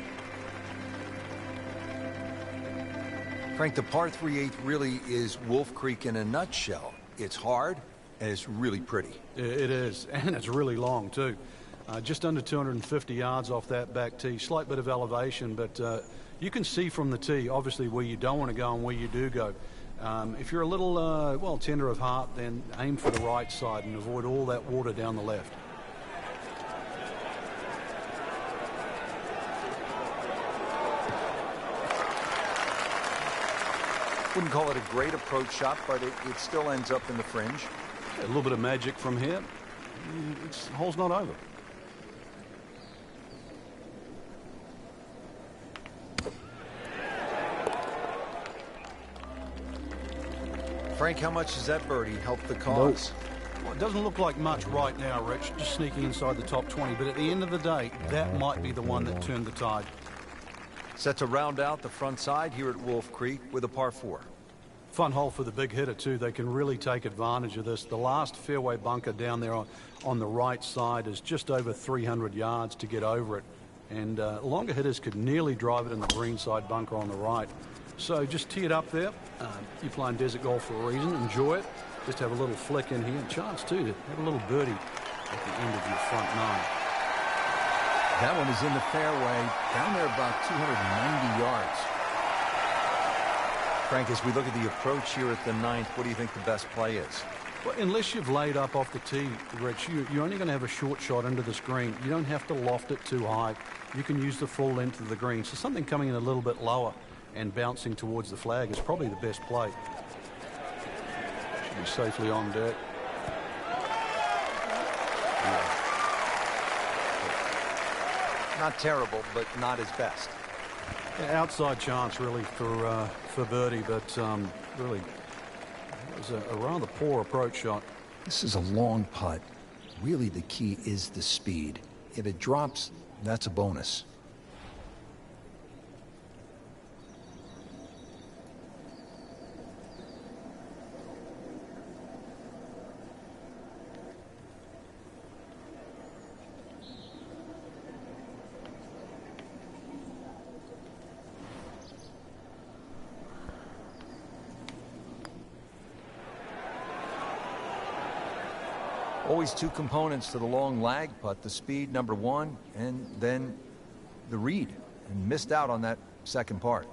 Frank, the par 3/8 really is Wolf Creek in a nutshell. It's hard, and it's really pretty. It is, and it's really long, too. Just under 250 yards off that back tee. Slight bit of elevation, but you can see from the tee, obviously, where you don't want to go and where you do go. If you're a little, well, tender of heart, then aim for the right side and avoid all that water down the left. Wouldn't call it a great approach shot, but it still ends up in the fringe. A little bit of magic from here. It's hole's not over. Frank, how much does that birdie help the cause? Well, it doesn't look like much right now, Rich. Just sneaking inside the top 20. But at the end of the day, that might be the one that turned the tide. Set to round out the front side here at Wolf Creek with a par 4. Fun hole for the big hitter, too. They can really take advantage of this. The last fairway bunker down there on the right side is just over 300 yards to get over it. And longer hitters could nearly drive it in the green side bunker on the right. So just tee it up there. You're playing desert golf for a reason. Enjoy it. Just have a little flick in here. Chance, too, to have a little birdie at the end of your front nine. That one is in the fairway, down there about 290 yards. Frank, as we look at the approach here at the ninth, what do you think the best play is? Well, unless you've laid up off the tee, Rich, you're only going to have a short shot into this green. You don't have to loft it too high. You can use the full length of the green. So something coming in a little bit lower and bouncing towards the flag is probably the best play. Should be safely on deck. Not terrible, but not his best. Yeah, outside chance, really, for birdie, but really, it was a rather poor approach shot. This is a long putt. Really, the key is the speed. If it drops, that's a bonus. Always two components to the long lag putt, the speed, number one, and then the read. And missed out on that second part.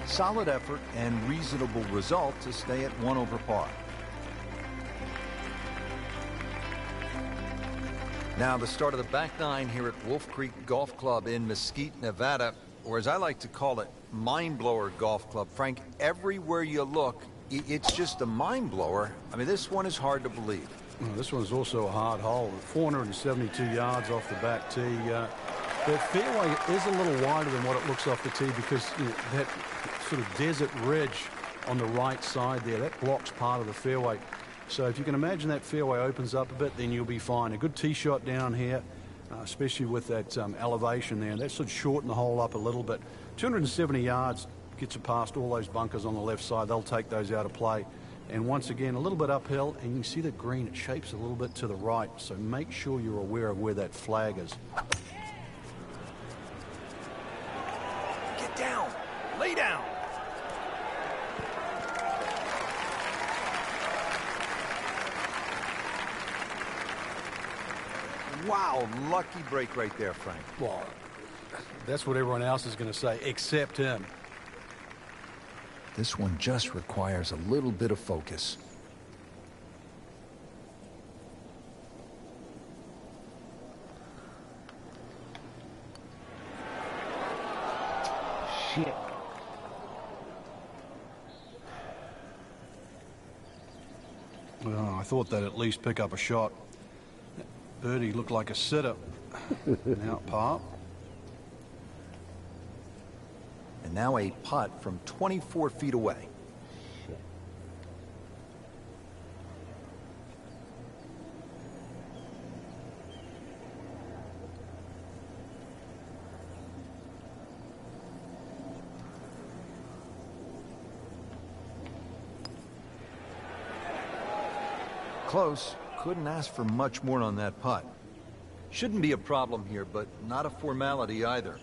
Solid effort and reasonable result to stay at 1 over par. Now the start of the back nine here at Wolf Creek Golf Club in Mesquite, Nevada, or as I like to call it, Mind Blower Golf Club. Frank, everywhere you look, it's just a mind blower. I mean, this one is hard to believe. Well, this one's also a hard hole, 472 yards off the back tee. The fairway is a little wider than what it looks off the tee because that sort of desert ridge on the right side there, that blocks part of the fairway. So if you can imagine that fairway opens up a bit, then you'll be fine. A good tee shot down here, especially with that elevation there. That should shorten the hole up a little bit. 270 yards gets you past all those bunkers on the left side. They'll take those out of play. And once again, a little bit uphill, and you can see the green, it shapes a little bit to the right. So make sure you're aware of where that flag is. Get down. Lay down. Wow, lucky break right there, Frank. Well, that's what everyone else is going to say, except him. This one just requires a little bit of focus. Shit. Well, I thought they'd at least pick up a shot. Birdie looked like a sitter. Now par. And now a putt from 24 feet away. Shit. Close. Couldn't ask for much more on that putt. Shouldn't be a problem here, but not a formality either.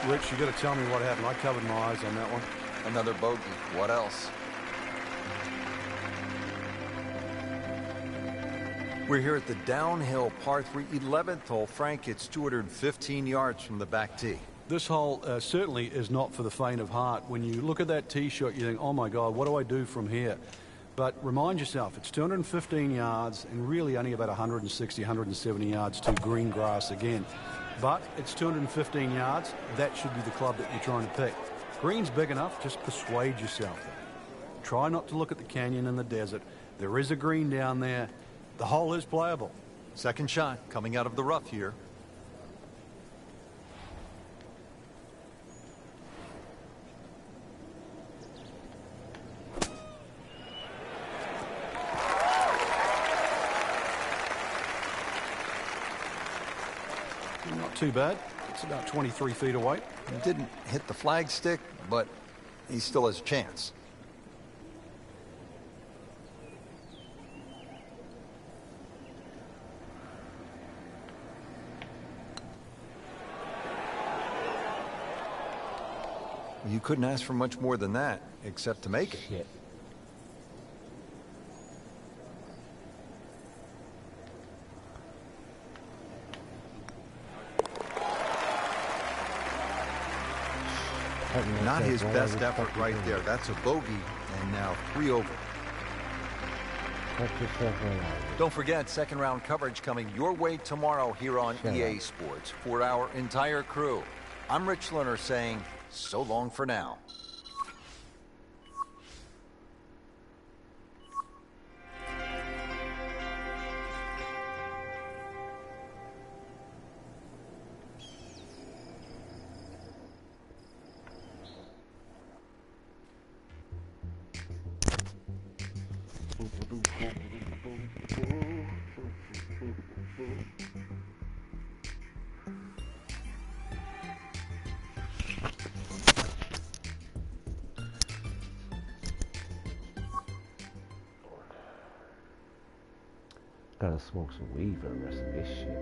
Rich, you got to tell me what happened. I covered my eyes on that one. Another bogey. What else? We're here at the downhill par 3 11th hole. Frank, it's 215 yards from the back tee. This hole certainly is not for the faint of heart. When you look at that tee shot, you think, oh my God, what do I do from here? But remind yourself, it's 215 yards and really only about 160, 170 yards to green grass again. But it's 215 yards. That should be the club that you're trying to pick. Green's big enough, just persuade yourself. Try not to look at the canyon and the desert. There is a green down there. The hole is playable. Second shot coming out of the rough here. Not too bad. It's about 23 feet away. He didn't hit the flagstick, but he still has a chance. You couldn't ask for much more than that, except to make it. Shit. Not his best effort right there. That's a bogey, and now 3 over. Don't forget, second round coverage coming your way tomorrow here on EA Sports for our entire crew. I'm Rich Lerner saying so long for now. Gotta smoke some weed for the rest of this shit.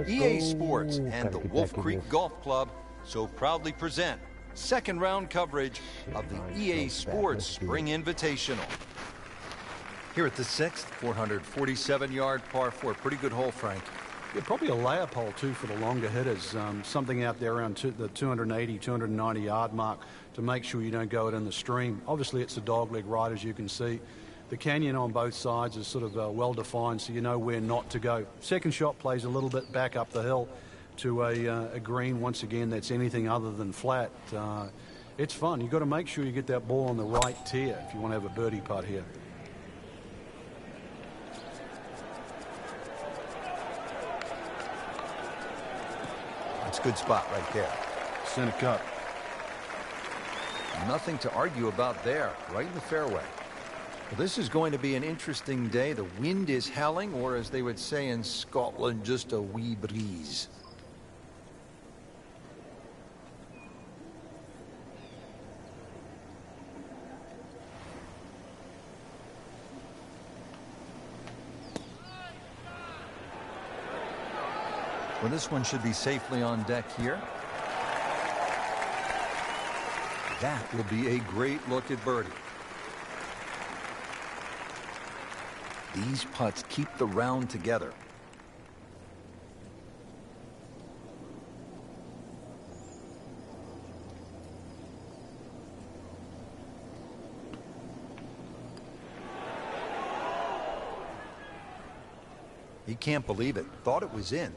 EA Sports and the Wolf Creek Golf Club so proudly present second round coverage of the EA Sports Spring Invitational. Here at the 6th, 447-yard par 4. Pretty good hole, Frank. Yeah, probably a layup hole, too, for the longer hitters. Something out there around the 280, 290-yard mark to make sure you don't go it in the stream. Obviously, it's a dogleg right, as you can see. The canyon on both sides is sort of well-defined, so you know where not to go. Second shot plays a little bit back up the hill to a green. Once again, that's anything other than flat. It's fun. You've got to make sure you get that ball on the right tier if you want to have a birdie putt here. That's a good spot right there. Center cut. Nothing to argue about there, right in the fairway. Well, this is going to be an interesting day. The wind is howling, or as they would say in Scotland, just a wee breeze. Well, this one should be safely on deck here. That will be a great look at birdie. These putts keep the round together. He can't believe it. Thought it was in.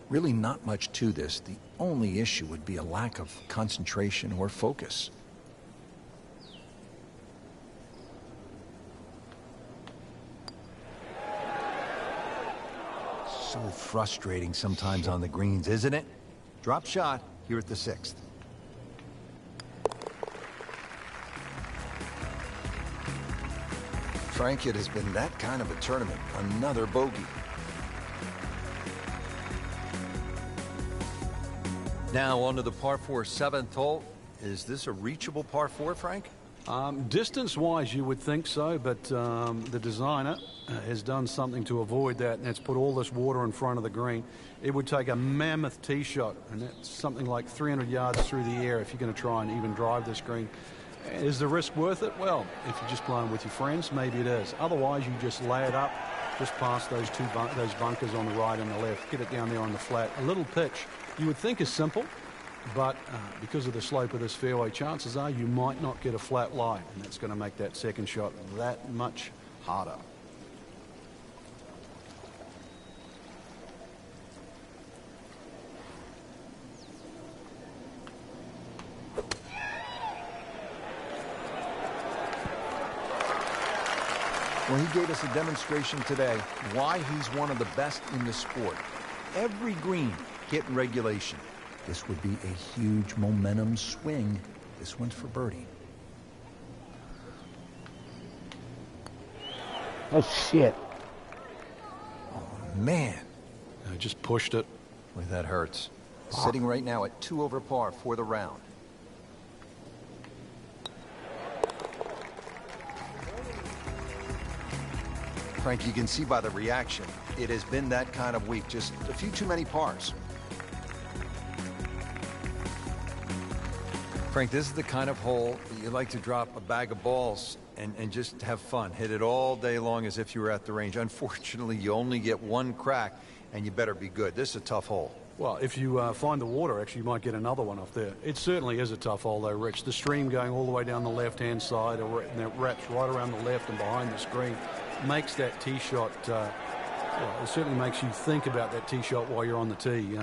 Really not much to this. The only issue would be a lack of concentration or focus. So frustrating sometimes on the greens, isn't it? Drop shot here at the 6th. Frank, it has been that kind of a tournament. Another bogey. Now on to the par 4 7th hole. Is this a reachable par 4, Frank? Distance-wise, you would think so, but the designer has done something to avoid that, and it's put all this water in front of the green. It would take a mammoth tee shot, and that's something like 300 yards through the air if you're going to try and even drive this green. Is the risk worth it? Well, if you're just playing with your friends, maybe it is. Otherwise, you just lay it up just past those those bunkers on the right and the left. Get it down there on the flat. A little pitch you would think is simple, but because of the slope of this fairway, chances are you might not get a flat lie, and that's going to make that second shot that much harder. Well, he gave us a demonstration today why he's one of the best in the sport. Every green hit in regulation. This would be a huge momentum swing. This one's for birdie. Oh, shit. Oh, Man, I just pushed it. boy, that hurts. Sitting right now at 2 over par for the round. Frank, you can see by the reaction, it has been that kind of week. Just a few too many pars. Frank, this is the kind of hole that you like to drop a bag of balls and just have fun. Hit it all day long as if you were at the range. Unfortunately, you only get one crack, and you better be good. This is a tough hole. Well, if you find the water, actually, you might get another one off there. It certainly is a tough hole, though, Rich. The stream going all the way down the left-hand side, and it wraps right around the left and behind the screen, makes that tee shot, well, it certainly makes you think about that tee shot while you're on the tee.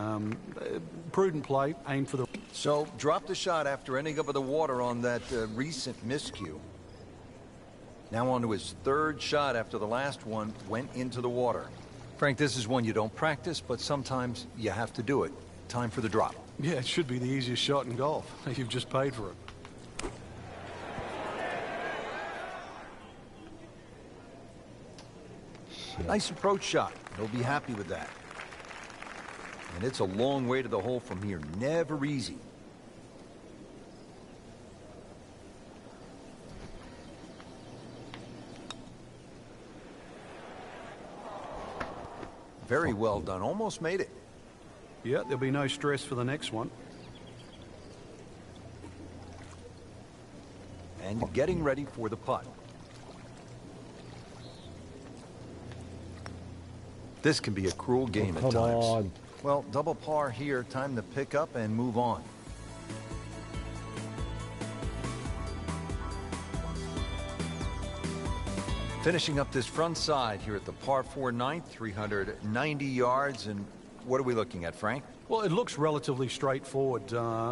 Prudent play, aim for the... So, dropped a shot after ending up with the water on that recent miscue. Now on to his 3rd shot after the last one went into the water. Frank, this is one you don't practice, but sometimes you have to do it. Time for the drop. Yeah, it should be the easiest shot in golf. You've just paid for it. Nice approach shot. He'll be happy with that. And it's a long way to the hole from here. Never easy. Very well done. Almost made it. Yeah, there'll be no stress for the next one. And getting ready for the putt. This can be a cruel game at times. Come on. Well, double par here. Time to pick up and move on. Finishing up this front side here at the par 4 ninth, 390 yards. And what are we looking at, Frank? Well, it looks relatively straightforward,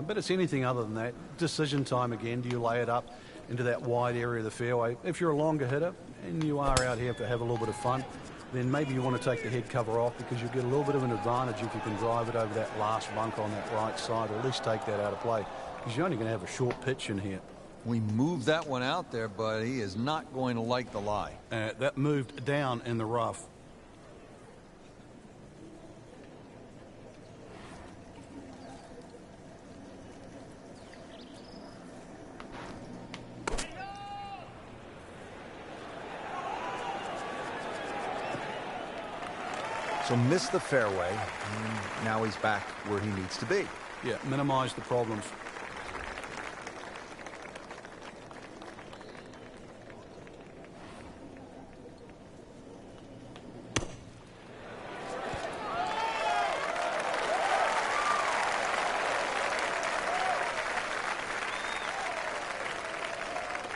but it's anything other than that. Decision time again. Do you lay it up into that wide area of the fairway? If you're a longer hitter and you are out here to have a little bit of fun, then maybe you want to take the head cover off because you get a little bit of an advantage if you can drive it over that last bunk on that right side, or at least take that out of play, because you're only going to have a short pitch in here. We moved that one out there, but he is not going to like the lie. That moved down in the rough. So missed the fairway, and now he's back where he needs to be. Yeah, minimize the problems.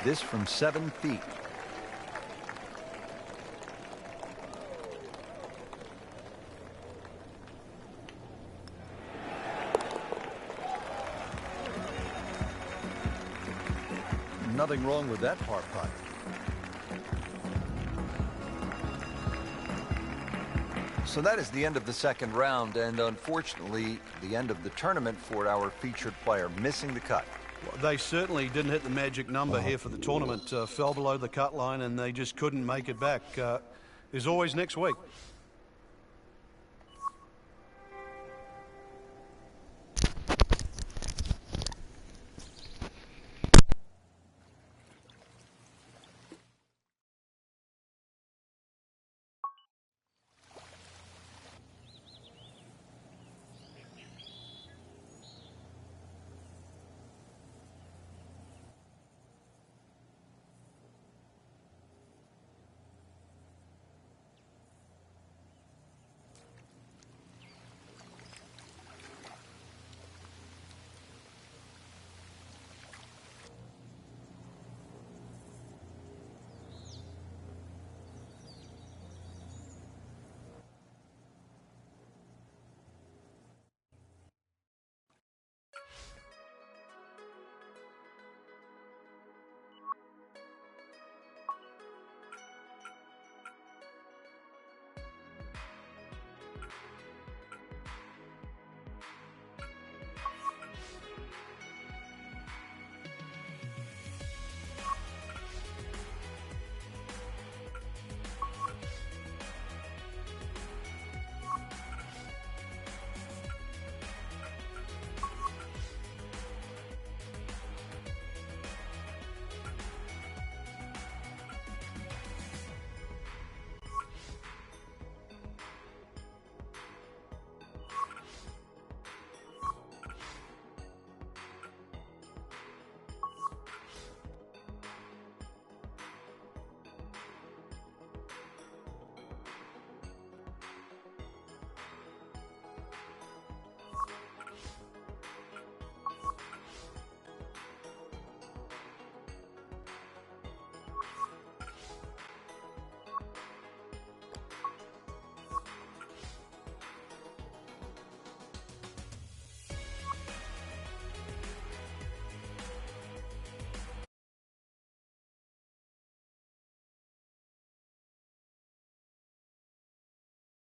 This from 7 feet. Nothing wrong with that par putt. So that is the end of the second round, and unfortunately the end of the tournament for our featured player, missing the cut. Well, they certainly didn't hit the magic number here for the tournament. Fell below the cut line and they just couldn't make it back. There's always next week.